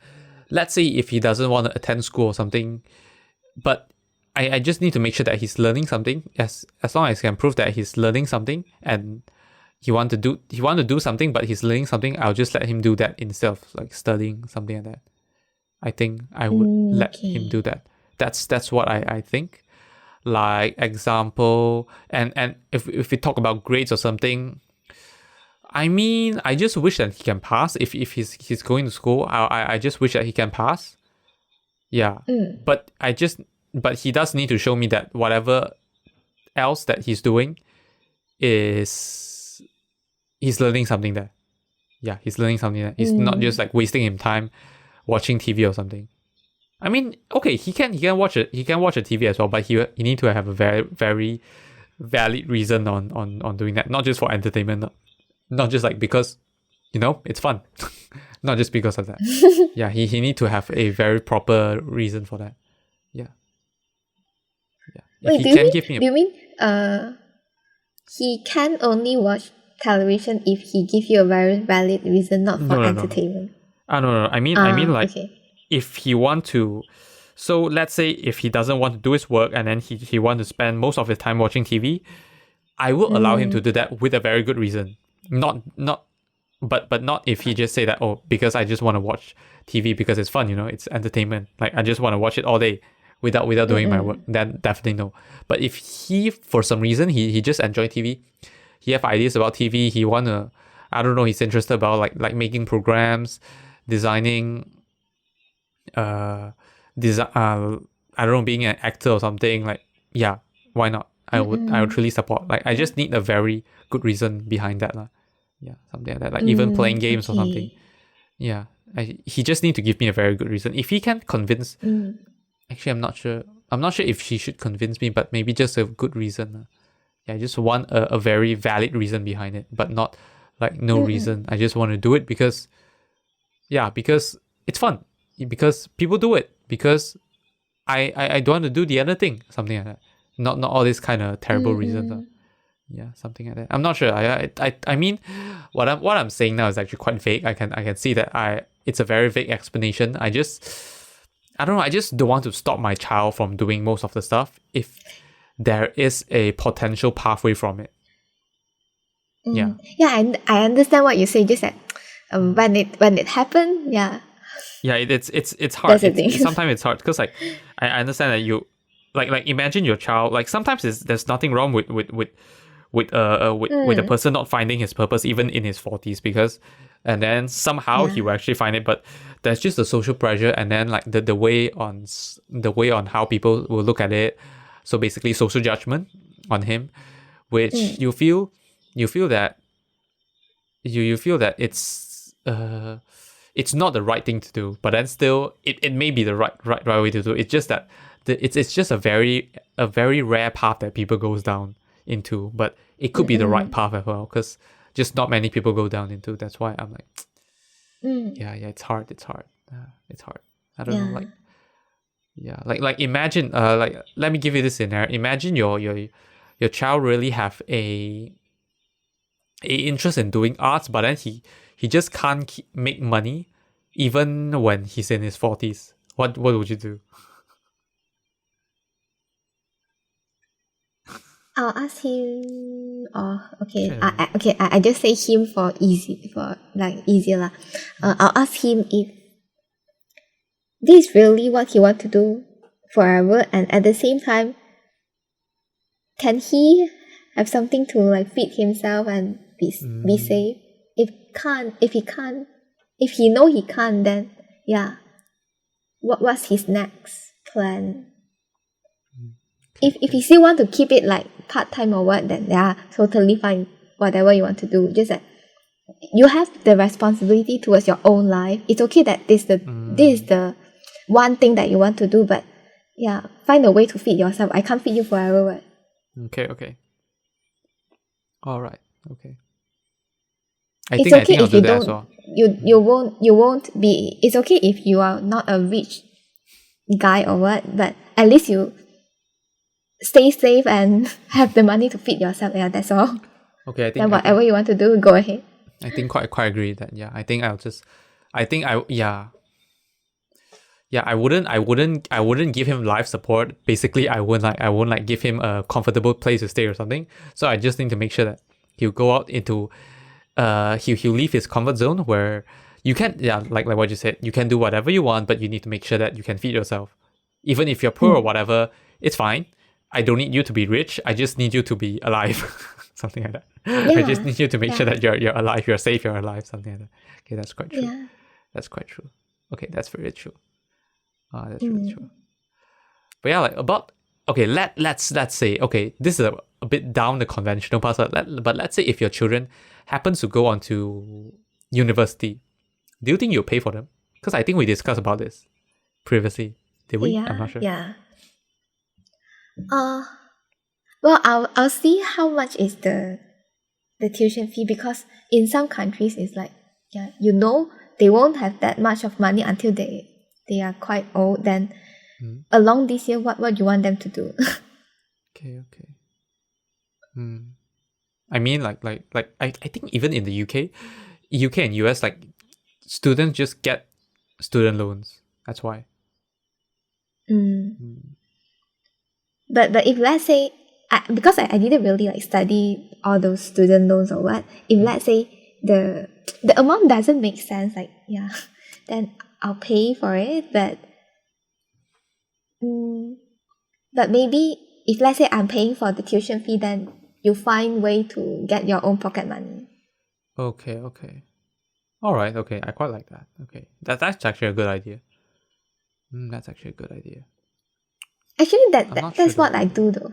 let's say if he doesn't want to attend school or something, but I just need to make sure that he's learning something. As long as he can prove that he's learning something, and he want to do something, but he's learning something, I'll just let him do that instead of like studying, something like that. I think I would let him do that. That's what I think. Like, example, and if we talk about grades or something, I mean, I just wish that he can pass. If he's going to school, I just wish that he can pass. Yeah. But he does need to show me that whatever else that he's doing is he's learning something there. Yeah, he's learning something there. He's not just like wasting him time watching TV or something. I mean, okay, he can watch it. He can watch a TV as well, but he need to have a very, very valid reason on doing that. Not just for entertainment, not just like because it's fun. Not just because of that. Yeah, he need to have a very proper reason for that. Yeah. Wait, do you mean he can only watch television if he give you a very valid reason, not for entertainment? No. I mean like, okay. If he want to, so let's say if he doesn't want to do his work and then he want to spend most of his time watching TV, I will allow him to do that with a very good reason. But not if he just say that, oh, because I just want to watch TV because it's fun, it's entertainment. Like, I just want to watch it all day without doing my work. Then definitely no. But if he, for some reason, he just enjoy TV, he have ideas about TV, he wanna, I don't know, he's interested about like making programs, designing, I don't know, being an actor or something, like, yeah, why not? I would truly support. Like, I just need a very good reason behind that. Yeah, something like that. Like, even playing games or something. Yeah. he just need to give me a very good reason. If he can convince, actually, I'm not sure. I'm not sure if he should convince me, but maybe just a good reason. Yeah, I just want a very valid reason behind it, but not like no reason. I just want to do it because it's fun. Because people do it. Because I don't want to do the other thing. Something like that. Not all these kind of terrible reasons. Yeah, something like that. I'm not sure. I mean, what I'm saying now is actually quite vague. I can see that it's a very vague explanation. I don't know. I just don't want to stop my child from doing most of the stuff if there is a potential pathway from it. Yeah. Yeah, I understand what you say. Just that when it happened, yeah. Yeah, it's hard. That's the thing. Sometimes it's hard because like I understand that you like imagine your child, like sometimes there's nothing wrong with a person not finding his purpose even in his 40s, because and then somehow he will actually find it, but there's just the social pressure, and then like the way on how people will look at it. So basically social judgment on him, which you feel that you feel that it's not the right thing to do, but then still it may be the right way to do it. It's just that it's just a very rare path that people goes down into, but it could be the right path as well, because just not many people go down into. That's why I'm like, yeah, it's hard. It's hard. I don't know, like, yeah, like imagine, like let me give you this scenario. Imagine your child really have a interest in doing arts, but then he just can't make money even when he's in his 40s. What would you do? I'll ask him. Oh, okay. I just say him for easier lah. I'll ask him if this is really what he want to do forever, and at the same time, can he have something to like feed himself and be safe? If he know he can't, then yeah, what's his next plan? If he still want to keep it like part-time or what, then yeah, totally fine. Whatever you want to do. Just that you have the responsibility towards your own life. It's okay that this is the one thing that you want to do, but yeah, find a way to feed yourself. I can't feed you forever. What? Okay. All right. Okay. I It's think okay I'll if do you that as don't. well. You won't be. It's okay if you are not a rich guy or what, but at least you stay safe and have the money to feed yourself. Yeah, that's all. Okay, I think then whatever you want to do, go ahead. I think quite agree that I wouldn't give him life support. Basically, I won't give him a comfortable place to stay or something. So I just need to make sure that he'll go out into he'll leave his comfort zone where you can, like what you said, you can do whatever you want, but you need to make sure that you can feed yourself. Even if you're poor or whatever, it's fine. I don't need you to be rich. I just need you to be alive. Something like that. Yeah, I just need you to make sure that you're alive, you're safe, you're alive, something like that. Okay, that's quite true. Yeah. That's quite true. Okay, that's very true. That's really true. But yeah, like let's say, okay, this is a bit down the conventional path, but let's say if your children happens to go on to university, do you think you'll pay for them? Because I think we discussed about this previously. Did we? Yeah, I'm not sure. Yeah. Well, I'll see how much is the tuition fee, because in some countries it's like, they won't have that much of money until they are quite old. Then along this year, what you want them to do? Okay. I mean, like I think even in the UK and US, like students just get student loans. That's why. But if let's say, because I didn't really like study all those student loans or what, if let's say the amount doesn't make sense, like then I'll pay for it. But maybe if let's say I'm paying for the tuition fee, then you find way to get your own pocket money. Okay. All right. Okay, I quite like that. Okay, that's actually a good idea. That's actually a good idea. Actually, that's what I do though.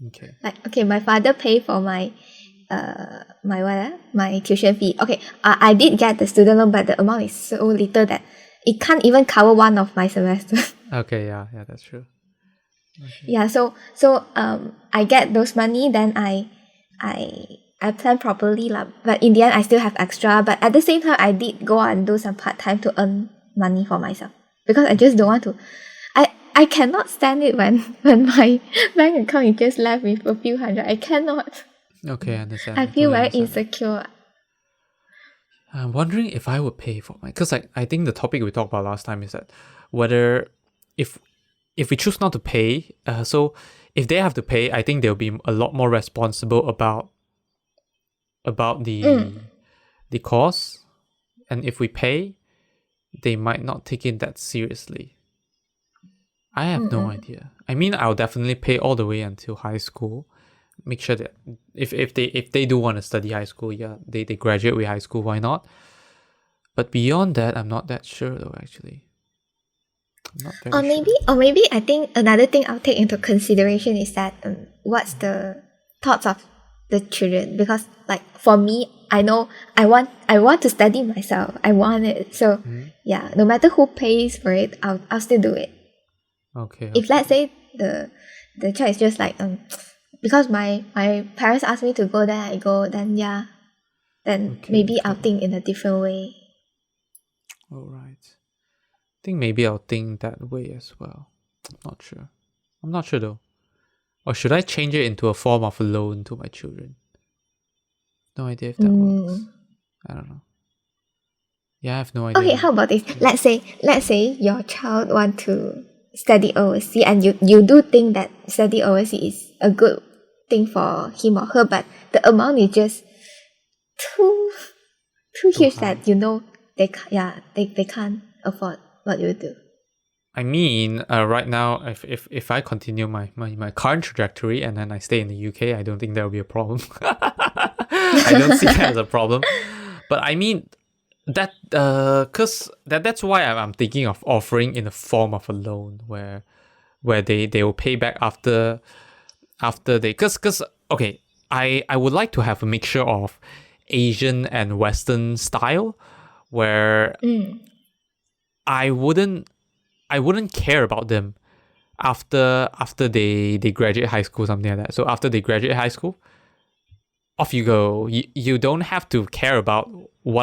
Okay. Like, okay, my father pay for my my tuition fee. Okay, I did get the student loan, but the amount is so little that it can't even cover one of my semesters. Okay, yeah, that's true. Yeah, so I get those money, then I plan properly lah. But in the end, I still have extra. But at the same time, I did go out and do some part time to earn money for myself because I just don't want to. I cannot stand it when my bank account is just left with a few hundred. I cannot. Okay, I understand. I feel very understand. insecure. I'm wondering if I would pay for mine, because I think the topic we talked about last time is that whether if we choose not to pay, so if they have to pay, I think they'll be a lot more responsible about the cost, and if we pay, they might not take it that seriously. I have no idea. I mean, I'll definitely pay all the way until high school. Make sure that if they do want to study high school, yeah, they graduate with high school, why not? But beyond that, I'm not that sure though, actually. I'm not very sure. Or maybe I think another thing I'll take into consideration is that what's the thoughts of the children, because like for me, I know I want to study myself. I want it. So yeah, no matter who pays for it, I'll still do it. Okay. If let's say the child is just like because my parents asked me to go, then I go, then yeah, then maybe I'll think in a different way. All right. I think maybe I'll think that way as well. I'm not sure though. Or should I change it into a form of a loan to my children? No idea if that works. I don't know. Yeah, I have no idea. Okay, how about this? Let's say your child want to study overseas, and you do think that study overseas is a good thing for him or her, but the amount is just too huge high. That they can't afford. What do you do? I mean, right now, if I continue my current trajectory and then I stay in the UK, I don't think there will be a problem. I don't see that as a problem. But I mean, that cause that's why I'm thinking of offering in the form of a loan where they will pay back after they, cause okay, I would like to have a mixture of Asian and Western style where I wouldn't care about them after they graduate high school, something like that. So after they graduate high school, off you go. You don't have to care about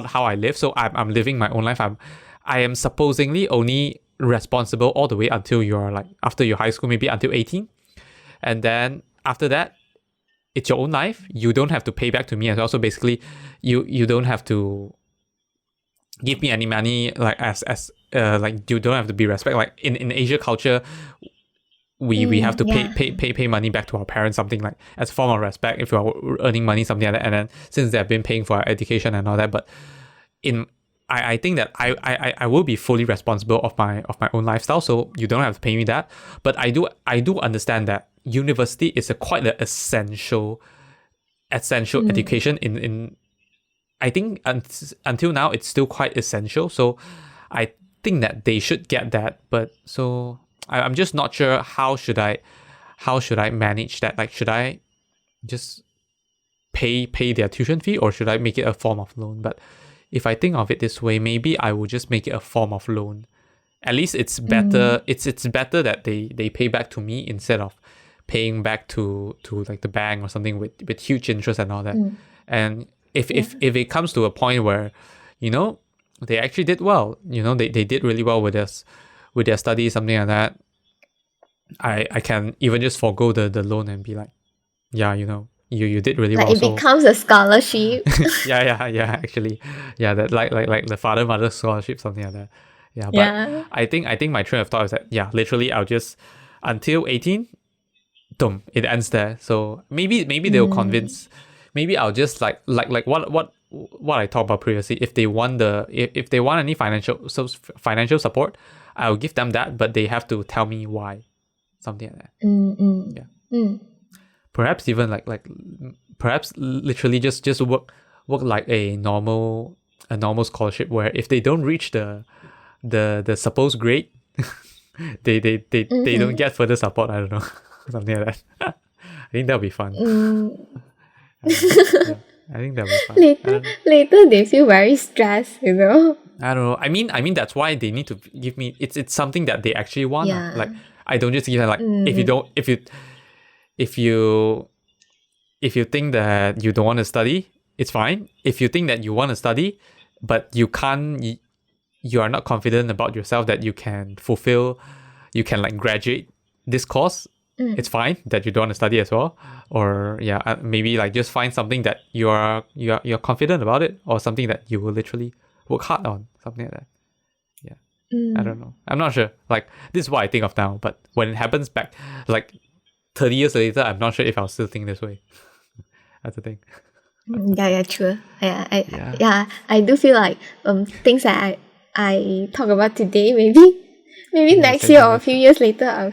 how I live. So I'm living my own life. I am supposedly only responsible all the way until you're like after your high school, maybe until 18, and then after that, it's your own life. You don't have to pay back to me as well. So basically, you don't have to give me any money, like as like you don't have to be respect. Like in Asia culture, we have to pay money back to our parents, something like as a form of respect if you're earning money, something like that. And then since they've been paying for our education and all that, but I think that I will be fully responsible of my own lifestyle, so you don't have to pay me that. But I do understand that university is quite an essential education in I think until now it's still quite essential. So I think that they should get that. But so I'm just not sure how should I manage that. Like, should I just pay their tuition fee, or should I make it a form of loan? But if I think of it this way, maybe I will just make it a form of loan. At least it's better. It's better that they pay back to me instead of paying back to like the bank or something with huge interest and all that. And if it comes to a point where, you know, they actually did well, you know, they did really well with their studies, something like that, I can even just forego the loan and be like, yeah, you know, you did really well. It becomes a scholarship. yeah, actually. Yeah, that like the father mother scholarship, something like that. Yeah, but I think my train of thought is that, yeah, literally I'll just until 18, boom, it ends there. So maybe they'll convince. Maybe I'll just like what I talked about previously. If they want if they want any financial support, I'll give them that, but they have to tell me why, something like that. Yeah. Perhaps even perhaps literally just work like a normal scholarship, where if they don't reach the supposed grade, they don't get further support. I don't know, something like that. I think that'll be fun. Mm. Yeah. I think that'll be fun. Later they feel very stressed, you know. I don't know. I mean that's why they need to give me. It's something that they actually want. Yeah. Like I don't just give them like if you think that you don't want to study, it's fine. If you think that you want to study, but you can't, you are not confident about yourself that you can like graduate this course. It's fine that you don't want to study as well, or maybe like just find something that you're confident about it, or something that you will literally work hard on, something like that. I don't know. I'm not sure. Like this is what I think of now, but when it happens back, like 30 years later, I'm not sure if I'll still think this way. That's the thing. Yeah, true. I do feel like things that I talk about today, maybe next year or a few years later, I'll.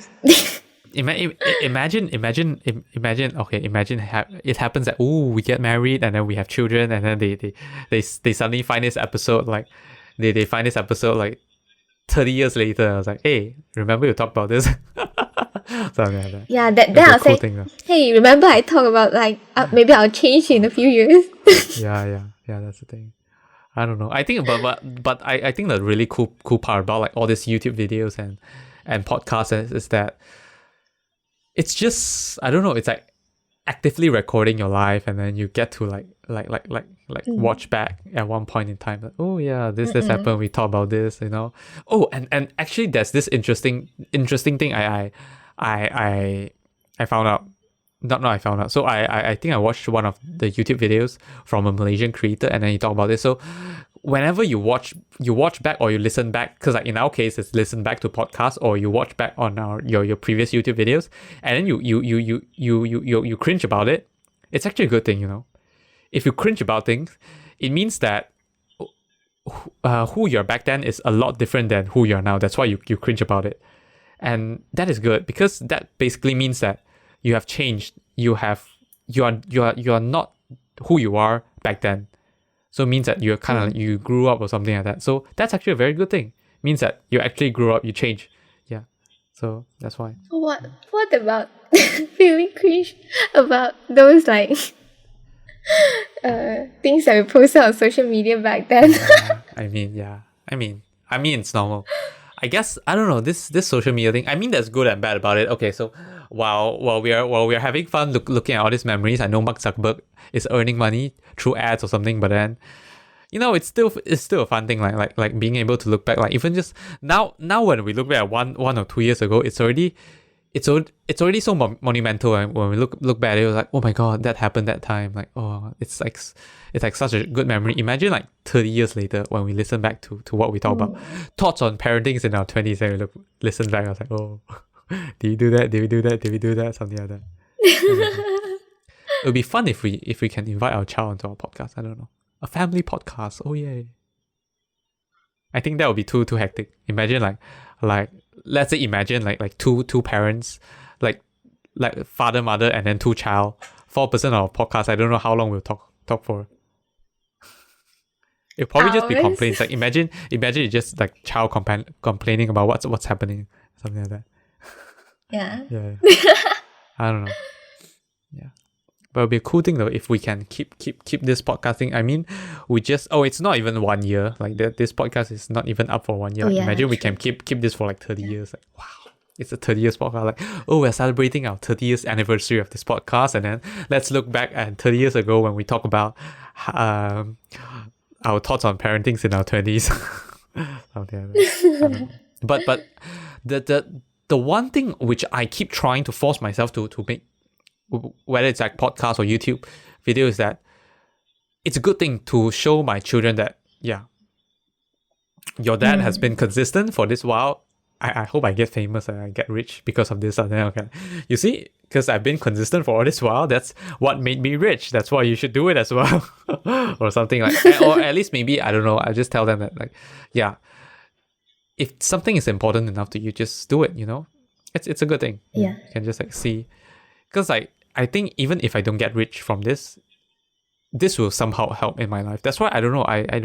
Imagine. Okay, imagine it happens that we get married and then we have children, and then they suddenly find this episode like they find this episode like 30 years later. I was like, hey, remember you talked about this? Something like that. Yeah, then I'll cool say, thing, hey, remember I talked about like maybe I'll change in a few years. yeah. That's the thing. I don't know. I think, but I think the really cool part about like all these YouTube videos and podcasts is that it's just, I don't know, it's like actively recording your life, and then you get to like watch back at one point in time, like, oh yeah, this happened, we talked about this, you know. Oh, and actually there's this interesting thing I found out. Not I found out. So I think I watched one of the YouTube videos from a Malaysian creator, and then he talked about this. So whenever you watch back or you listen back, because like in our case it's listen back to podcasts, or you watch back on your previous YouTube videos, and then you cringe about it, it's actually a good thing, you know. If you cringe about things, it means that who you're back then is a lot different than who you're now. That's why you cringe about it, and that is good, because that basically means that you have changed. You are not who you are back then. So it means that you're kind of you grew up or something like that. So that's actually a very good thing. It means that you actually grew up, you changed. Yeah. So that's why. What about feeling cringe about those like things that we posted on social media back then? I mean, it's normal. I guess, I don't know, this social media thing, I mean, there's good and bad about it. Okay, so while we are having fun looking at all these memories, I know Mark Zuckerberg is earning money through ads or something, but then, you know, it's still a fun thing, like being able to look back, like even just now when we look back at one or 2 years ago, it's already so monumental. And when we look back at it, it was like, oh my god, that happened that time. Like, oh, it's like such a good memory. Imagine like 30 years later when we listen back to what we talk about, thoughts on parenting in our 20s, and we listen back. I was like, oh, did we do that? Did we do that? Something like that. It would be fun if we can invite our child onto our podcast. I don't know, a family podcast. Oh yay! I think that would be too hectic. Imagine like let's say like two parents, like father, mother, and then 2 child, 4% of our podcast. I don't know how long we'll talk for. It'll probably just be complaints. Like imagine it's just like child complaining about what's happening, something like that. Yeah. I don't know. Yeah. But it'll be a cool thing though if we can keep this podcasting. I mean, it's not even 1 year. Like this podcast is not even up for 1 year. Like, imagine we can keep this for like 30 years. Like, wow, it's a 30 years podcast. Like, oh, we're celebrating our 30 years anniversary of this podcast, and then let's look back at 30 years ago when we talk about our thoughts on parenting in our 20s. Something like that. But the one thing which I keep trying to force myself to make, whether it's like podcast or YouTube video, is that it's a good thing to show my children that, yeah, your dad has been consistent for this while. I hope I get famous and I get rich because of this. And then, okay, you see, because I've been consistent for all this while, that's what made me rich. That's why you should do it as well. Or something like that. Or at least maybe, I don't know, I'll just tell them that, like, yeah, if something is important enough to you, just do it, you know? It's a good thing. Yeah. You can just like see. Because like, I think even if I don't get rich from this will somehow help in my life. That's why I don't know. I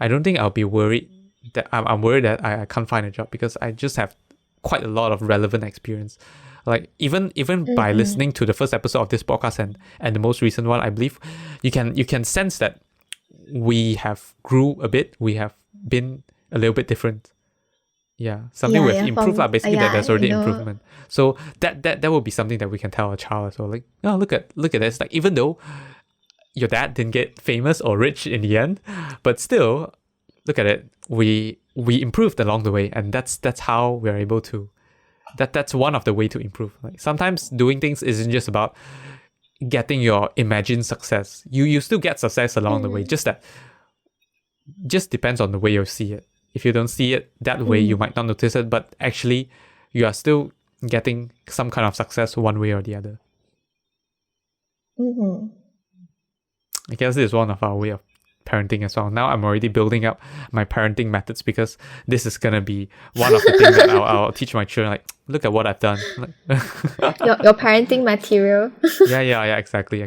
don't think I'll be worried that I'm worried that I can't find a job, because I just have quite a lot of relevant experience. Like even by listening to the first episode of this podcast and the most recent one, I believe you can sense that we have grew a bit. We have been a little bit different. Yeah, something we've improved. Basically, that there's already improvement. So that will be something that we can tell our child as well. Like, oh, look at this. Like, even though your dad didn't get famous or rich in the end, but still, look at it. We improved along the way, and that's how we're able to. That's one of the way to improve. Like, sometimes doing things isn't just about getting your imagined success. You still get success along the way. Just depends on the way you see it. If you don't see it that way, you might not notice it, but actually you are still getting some kind of success one way or the other. I guess this is one of our way of parenting as well. Now I'm already building up my parenting methods, because this is going to be one of the things that I'll teach my children. Like, look at what I've done. your parenting material. Yeah, exactly.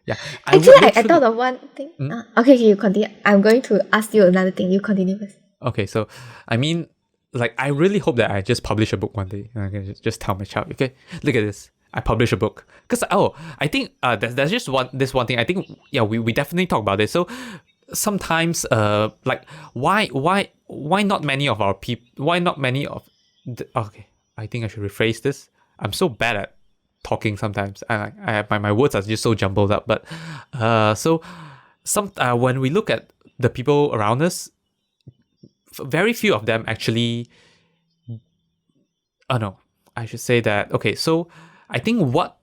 Yeah. Actually, I thought of one thing. Okay, you continue. I'm going to ask you another thing. You continue first. Okay, so I mean, like, I really hope that I just publish a book one day. And I can just tell my child, okay, look at this. I publish a book. Because, I think there's just one thing. I think, we definitely talk about this. So sometimes, like, why not many of our people, okay, I think I should rephrase this. I'm so bad at talking sometimes. My words are just so jumbled up. But so when we look at the people around us, very few of them actually. Oh no, I should say that. Okay, so I think what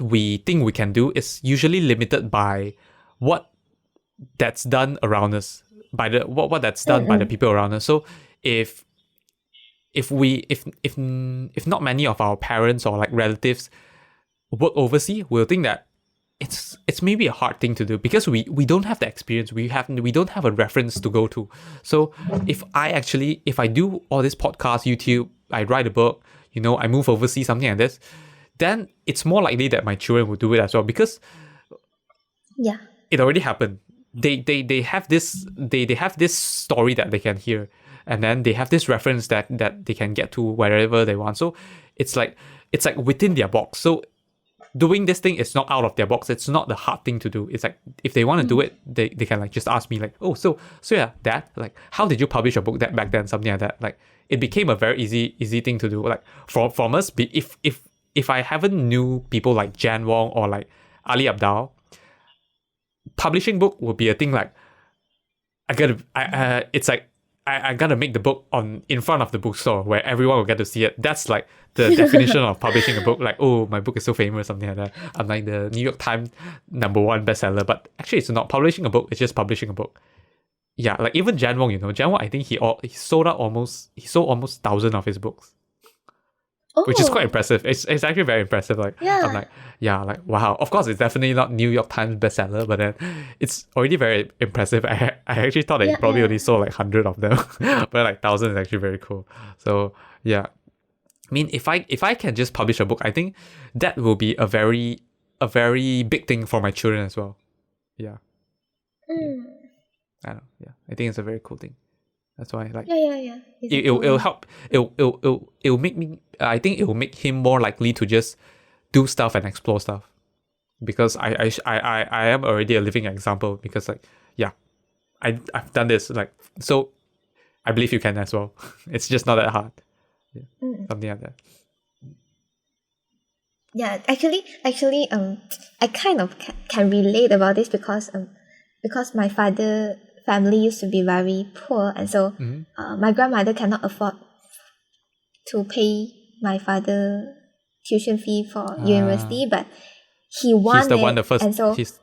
we think we can do is usually limited by what that's done around us, by the what that's done by the people around us. So if not many of our parents or like relatives work overseas, we'll think that it's maybe a hard thing to do, because we don't have the experience, we don't have a reference to go to. So if I do all this podcast, YouTube, I write a book, I move overseas, something like this, then it's more likely that my children will do it as well, because it already happened. They have this story that they can hear, and then they have this reference that they can get to wherever they want. So it's like within their box. So doing this thing is not out of their box. It's not the hard thing to do. It's like, if they want to do it, they can like just ask me like, oh, so yeah, Dad, like, how did you publish a book that back then, something like that. Like, it became a very easy thing to do. Like, from us, if I haven't knew people like Jan Wong or like Ali Abdal, publishing book would be a thing. Like, I gotta make the book in front of the bookstore where everyone will get to see it. That's like the definition of publishing a book. Like, oh, my book is so famous, something like that. I'm like the New York Times #1 bestseller. But actually, it's not publishing a book. It's just publishing a book. Yeah, like even Jan Wong, Jan Wong, I think he sold almost 1,000 of his books. Which is quite impressive. It's actually very impressive. Like, I'm like, like, wow. Of course, it's definitely not New York Times bestseller, but then it's already very impressive. I actually thought that he probably only sold like 100 of them, but like 1,000 is actually very cool. So yeah, I mean, if I can just publish a book, I think that will be a very big thing for my children as well. Yeah. I don't know. Yeah, I think it's a very cool thing. That's why, like, it'll help. It'll make me. I think it will make him more likely to just do stuff and explore stuff, because I am already a living example. Because like, I've done this. Like, so I believe you can as well. It's just not that hard. Yeah, something like that. Yeah, actually, I kind of can relate about this, because my father family used to be very poor, and so my grandmother cannot afford to pay my father tuition fee for university, but he wanted. He's the one, the first, and so he's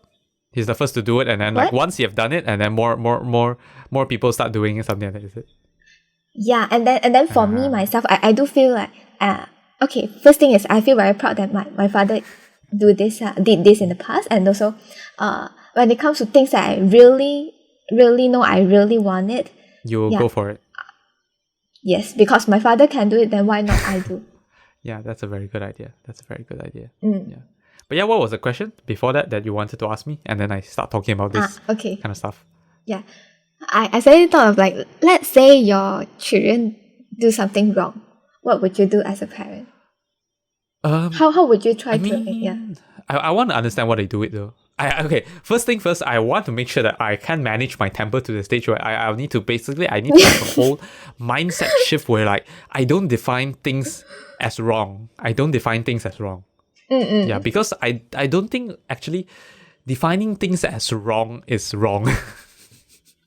the first to do it, and then like once you've done it, and then more people start doing it, something like that, is it? Yeah, and then for me myself, I do feel like okay. First thing is, I feel very proud that my father did this in the past, and also when it comes to things that I really know I really want it, you will go for it. Yes, because my father can do it, then why not I do? Yeah, that's a very good idea. Yeah. But yeah, what was the question before that you wanted to ask me? And then I start talking about this kind of stuff. Yeah. I suddenly thought of like, let's say your children do something wrong, what would you do as a parent? Um, How would you try I to mean, I want to understand what they do it though. Okay, first thing first, I want to make sure that I can manage my temper to the stage where I need to have a whole mindset shift where like I don't define things as wrong. I don't define things as wrong. Yeah, because I don't think actually defining things as wrong is wrong.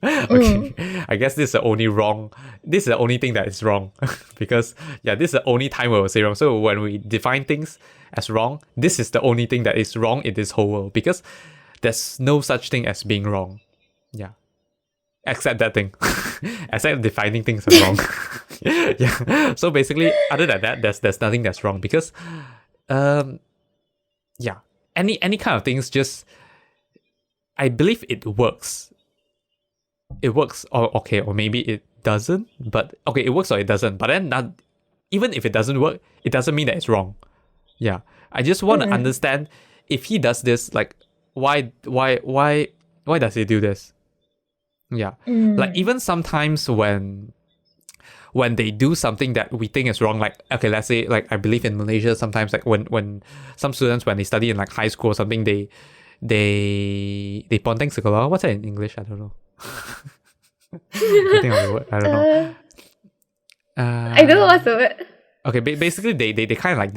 Okay, I guess this is the only wrong. This is the only thing that is wrong because this is the only time where we'll say wrong. So when we define things as wrong, this is the only thing that is wrong in this whole world because there's no such thing as being wrong. Yeah, except that thing, except defining things as wrong. Yeah. So basically, other than that, there's nothing that's wrong because, any kind of things just, I believe it works. It works, or maybe it doesn't. But okay, it works or it doesn't. But then, even if it doesn't work, it doesn't mean that it's wrong. Yeah, I just want to understand if he does this, like, why does he do this? Yeah, like even sometimes when they do something that we think is wrong, like okay, let's say like I believe in Malaysia sometimes like when some students when they study in like high school or something they pondering sekolah. What's that in English? I don't know. I think of the word. I don't know. I don't know what's the word. Okay, basically they kind of like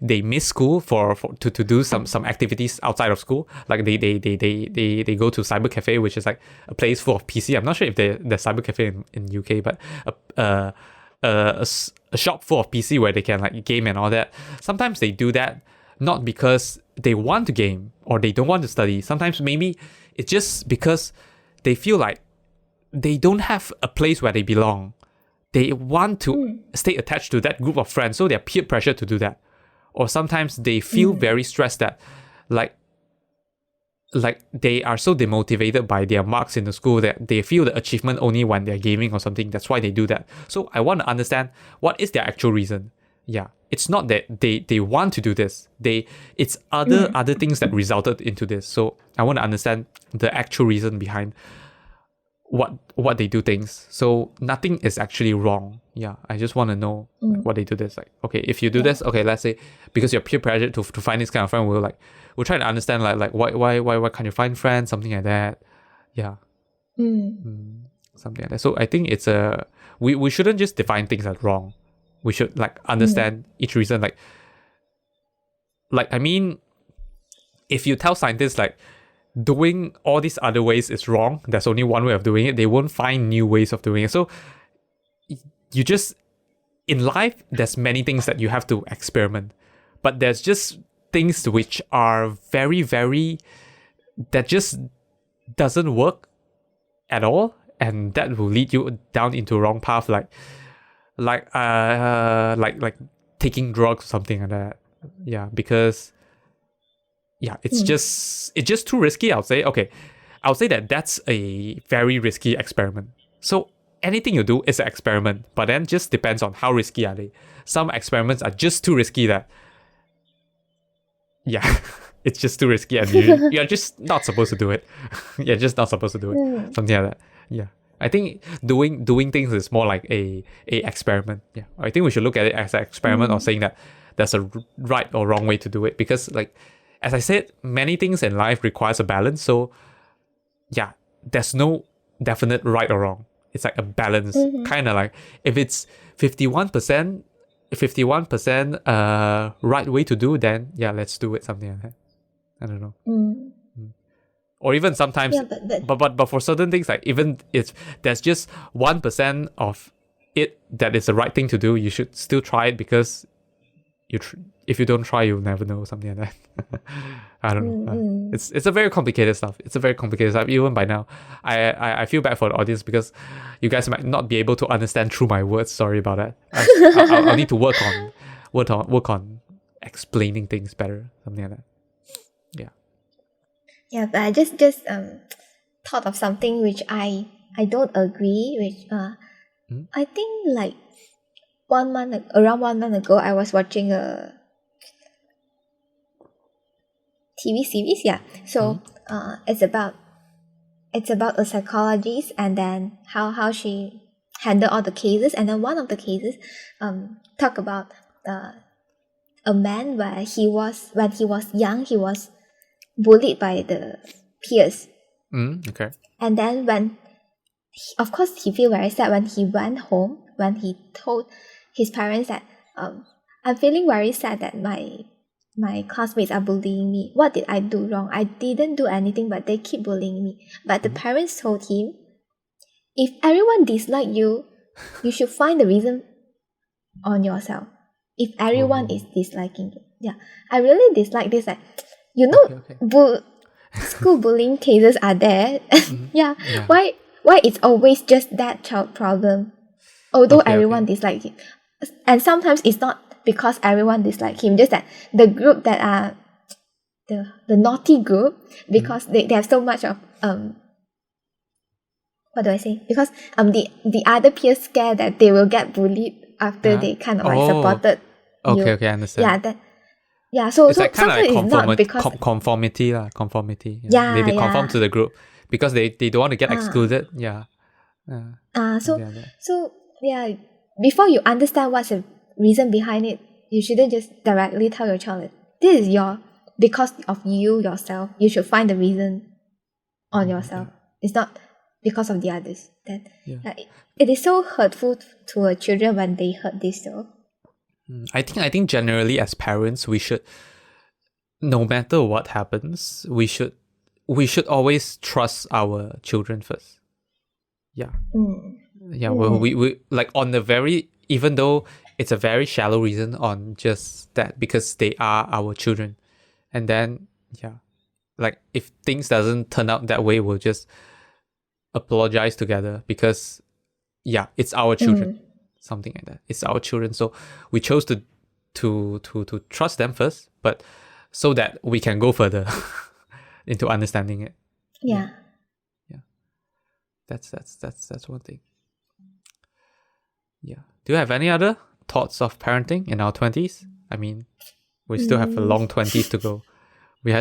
they miss school to do some activities outside of school. Like they go to cyber cafe, which is like a place full of PC. I'm not sure if there's cyber cafe in UK, but a shop full of PC where they can like game and all that. Sometimes they do that not because they want to game or they don't want to study. Sometimes maybe it's just because they feel like they don't have a place where they belong. They want to stay attached to that group of friends, so they're peer pressure to do that. Or sometimes they feel very stressed that like they are so demotivated by their marks in the school that they feel the achievement only when they're gaming or something. That's why they do that. So I want to understand what is their actual reason. Yeah, it's not that they want to do this. It's other things that resulted into this. So I want to understand the actual reason behind what they do things. So nothing is actually wrong. Yeah, I just want to know like, what they do this. Like, okay, if you do this, okay, let's say because you're peer pressured to find this kind of friend, we'll try to understand like why can't you find friends, something like that. Yeah. Something like that. So I think it's we shouldn't just define things as wrong. We should like understand each reason. Like I mean, if you tell scientists like doing all these other ways is wrong, there's only one way of doing it, they won't find new ways of doing it. So you just, in life, there's many things that you have to experiment, but there's just things which are very, very, that just doesn't work at all, and that will lead you down into a wrong path, like taking drugs or something like that. Yeah, because it's just too risky, I'll say. Okay, I'll say that's a very risky experiment. So anything you do is an experiment, but then just depends on how risky are they. Some experiments are just too risky that, it's just too risky and you're just not supposed to do it. You're just not supposed to do it. Something like that. Yeah. I think doing things is more like a experiment. Yeah. I think we should look at it as an experiment or saying that there's a right or wrong way to do it, because like, as I said, many things in life requires a balance. So, there's no definite right or wrong. It's like a balance. Kind of like if it's 51% right way to do, then let's do it. Something like that. I don't know. Or even sometimes, but for certain things, like even if there's just 1% of it that is the right thing to do, you should still try it, because if you don't try, you'll never know. Something like that. I don't know. It's a very complicated stuff. Even by now, I feel bad for the audience because you guys might not be able to understand through my words. Sorry about that. I'll need to work on explaining things better. Something like that. Yeah. Yeah, but I just thought of something which I don't agree with. I think like around 1 month ago, I was watching a TV series. Yeah, so it's about a psychologist, and then how she handle all the cases. And then one of the cases talk about a man where when he was young, he was bullied by the peers. Okay. And then of course he feel very sad when he went home, when he told his parents that I'm feeling very sad that my classmates are bullying me. What did I do wrong? I didn't do anything, but they keep bullying me. But the parents told him, if everyone dislike you, you should find the reason on yourself. If everyone is disliking you. Yeah. I really dislike this. Like, Okay. School bullying cases are there. Yeah. Why it's always just that child problem? Although everyone dislike him. And sometimes it's not because everyone dislike him, just that the group that are the naughty group, because they have so much of what do I say? Because the other peers scared that they will get bullied after they kind of supported you. Okay, I understand. So it's like kind of like it's not because conformity. They conform to the group because they don't want to get excluded. Before you understand what's the reason behind it, you shouldn't just directly tell your child that this is because of you yourself. You should find the reason on yourself. It's not because of the others. It is so hurtful to a children when they heard this though. I think generally as parents, we should, no matter what happens, we should always trust our children first. Well, we like on the very, even though it's a very shallow reason on just that, because they are our children. And then like if things doesn't turn out that way, we'll just apologize together because it's our children. Something like that. It's our children, so we chose to trust them first, but so that we can go further into understanding it. That's one thing. Do you have any other thoughts of parenting in our 20s? I mean, we still have a long 20s to go. We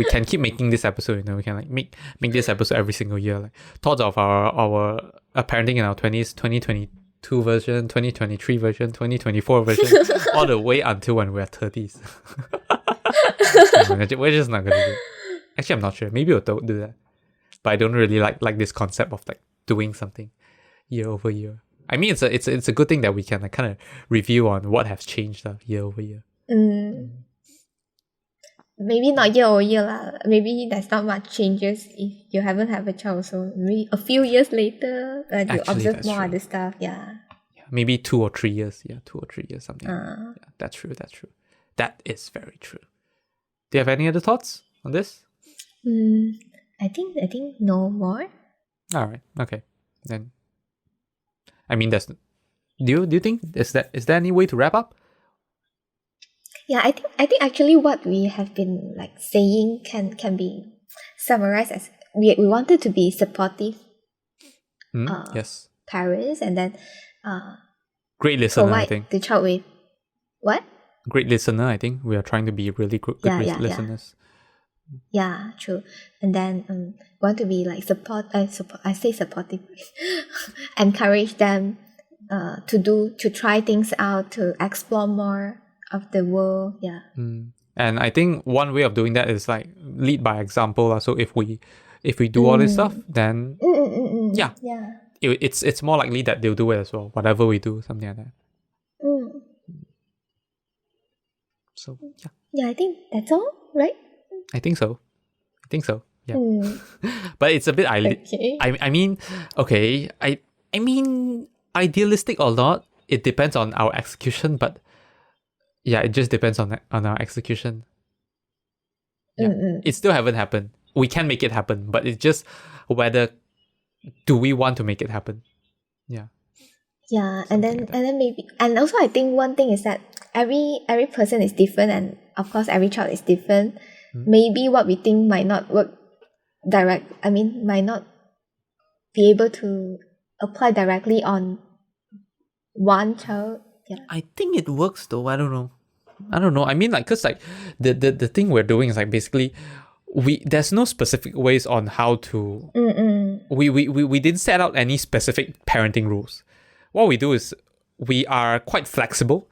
can keep making this episode. We can like make this episode every single year. Like thoughts of our parenting in our 20s, 2022 version, 2023 version, 2024 version, all the way until when we're 30s. We're just not gonna do it. Actually, I'm not sure. Maybe we'll do that. But I don't really like this concept of like doing something year over year. I mean, it's a good thing that we can like kind of review on what has changed year over year. Maybe not year over year lah. Maybe there's not much changes if you haven't have a child. So maybe a few years later, you observe more other stuff. Maybe 2 or 3 years. 2 or 3 years, something. That's true. That is very true. Do you have any other thoughts on this? I think no more. All right. Okay. Then, I mean, do you think is there any way to wrap up? I think actually what we have been like saying can be summarized as we wanted to be supportive yes, parents, and then great listener, I think. The child with what? Great listener, I think. We are trying to be really good listeners. Yeah, true. And then want to be like supportive, encourage them to try things out, to explore more of the world. And I think one way of doing that is like lead by example. So if we do all this stuff, then it's more likely that they'll do it as well. Whatever we do, something like that. So I think that's all, right? I think so. Yeah. But it's a bit okay. I mean, okay. I mean, idealistic or not, it depends on our execution. But it just depends on our execution. It still haven't happened. We can make it happen, but it's just whether do we want to make it happen. And then maybe, and also I think one thing is that every person is different, and of course every child is different. Maybe what we think might not work might not be able to apply directly on one child. I think it works though. I don't know. I mean, like, cause like the thing we're doing is like basically there's no specific ways on how to. We didn't set out any specific parenting rules. what we do is we are quite flexible.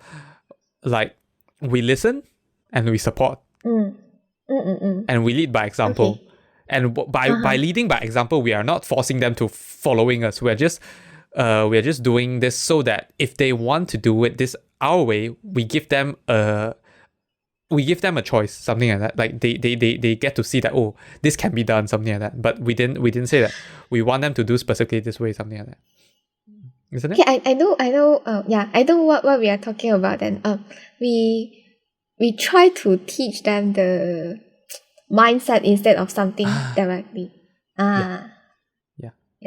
Like, we listen and we support. And we lead by example. Okay. And by leading by example, we are not forcing them to following us. We're just doing this so that if they want to do it this our way, we give them a choice, something like that. Like they get to see that, oh, this can be done, something like that. But we didn't say that we want them to do specifically this way, something like that. Isn't it? Yeah, I know. I know what we are talking about. And we try to teach them the mindset instead of something directly. Yeah.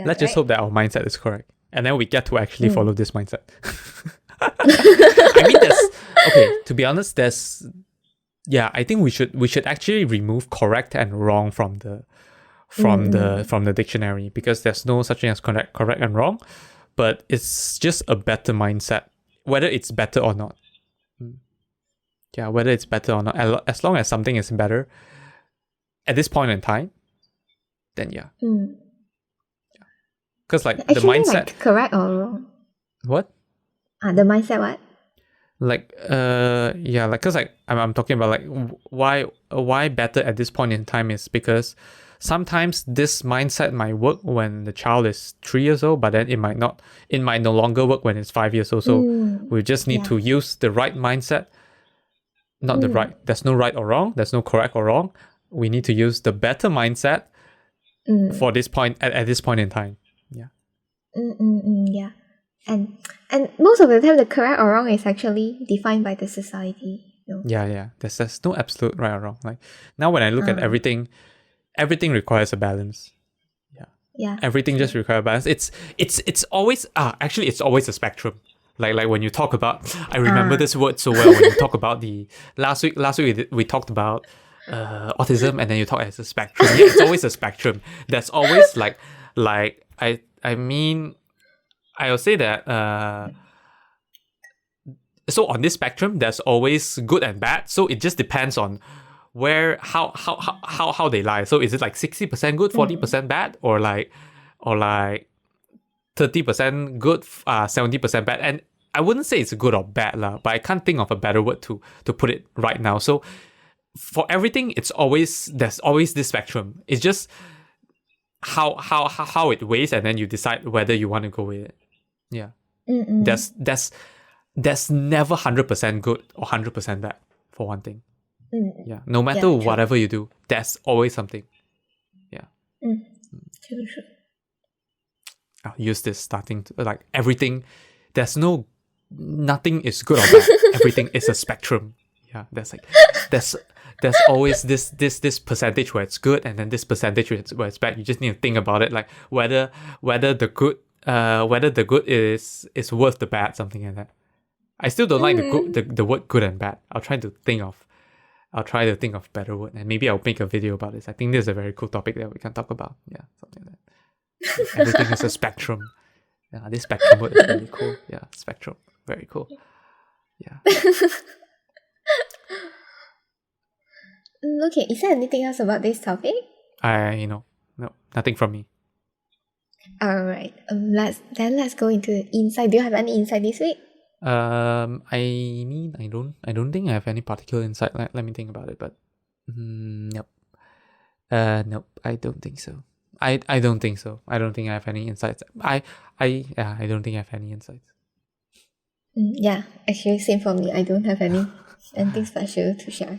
Let's just hope that our mindset is correct, and then we get to actually follow this mindset. I mean, to be honest, I think we should actually remove correct and wrong from the dictionary, because there's no such thing as correct and wrong, but it's just a better mindset, whether it's better or not. Yeah, whether it's better or not, as long as something is better at this point in time, then yeah. Because like actually, the mindset, like, correct or wrong? What? The mindset what? Like because like I'm talking about like why better at this point in time is because sometimes this mindset might work when the child is 3 years old, but then it might no longer work when it's 5 years old. So we just need to use the right mindset. Not the right. There's no right or wrong. There's no correct or wrong. We need to use the better mindset for this point at this point in time. Yeah. Yeah. And most of the time, the correct or wrong is actually defined by the society. Yeah. There's no absolute right or wrong. Like now, when I look at everything requires a balance. Yeah. Everything just requires balance. It's always actually it's always a spectrum. Like when you talk about, I remember this word so well when you talk about the last week we talked about autism, and then you talk as a spectrum. Yeah, it's always a spectrum. There's always like I mean, I'll say that so on this spectrum there's always good and bad, so it just depends on where how they lie. So is it like 60% good, 40% bad, or like 30% good, 70% bad? And I wouldn't say it's good or bad lah, but I can't think of a better word to put it right now. So for everything, there's always this spectrum. It's just how it weighs, and then you decide whether you want to go with it. Yeah. There's never 100% good or 100% bad, for one thing. Yeah. No matter whatever you do, there's always something. Yeah. True. I'll use this starting to, like, everything. Nothing is good or bad. Everything is a spectrum. Yeah. There's always this percentage where it's good, and then this percentage where it's bad. You just need to think about it, like whether the good is worth the bad, something like that. I still don't like the word good and bad. I'll try to think of better word, and maybe I'll make a video about this. I think this is a very cool topic that we can talk about. Yeah, something like that. Everything is a spectrum. Yeah, this spectrum word is really cool. Yeah, spectrum, very cool. Yeah. Okay, is there anything else about this topic? No, nothing from me. Alright, let's go into the insight. Do you have any insight this week? I don't think I have any particular insight. Let me think about it, but nope. Nope, I don't think so. I don't think so. I don't think I have any insights. I don't think I have any insights. Yeah, actually same for me. I don't have anything special to share.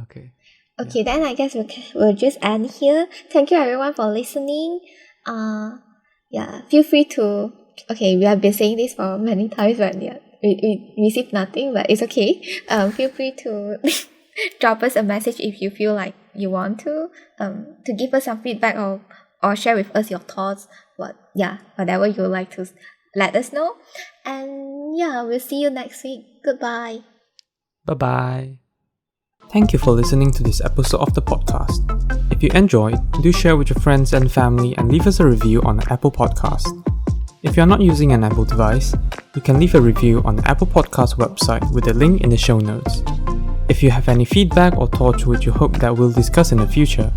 Okay. Okay, then I guess we'll just end here. Thank you everyone for listening. Feel free to. Okay, we have been saying this for many times, but we receive nothing, but it's okay. Feel free to drop us a message if you feel like you want to give us some feedback or share with us your thoughts. Whatever you like to let us know. And we'll see you next week. Goodbye. Bye-bye. Thank you for listening to this episode of the podcast. If you enjoyed, do share with your friends and family and leave us a review on the Apple Podcast. If you're not using an Apple device, you can leave a review on the Apple Podcast website with a link in the show notes. If you have any feedback or thoughts which you hope that we'll discuss in the future,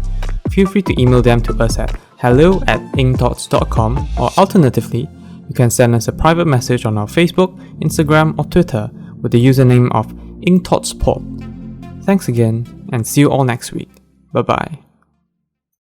feel free to email them to us at hello@incthoughts.com, or alternatively, you can send us a private message on our Facebook, Instagram, or Twitter with the username of IncThoughtsPod. Thanks again, and see you all next week. Bye bye.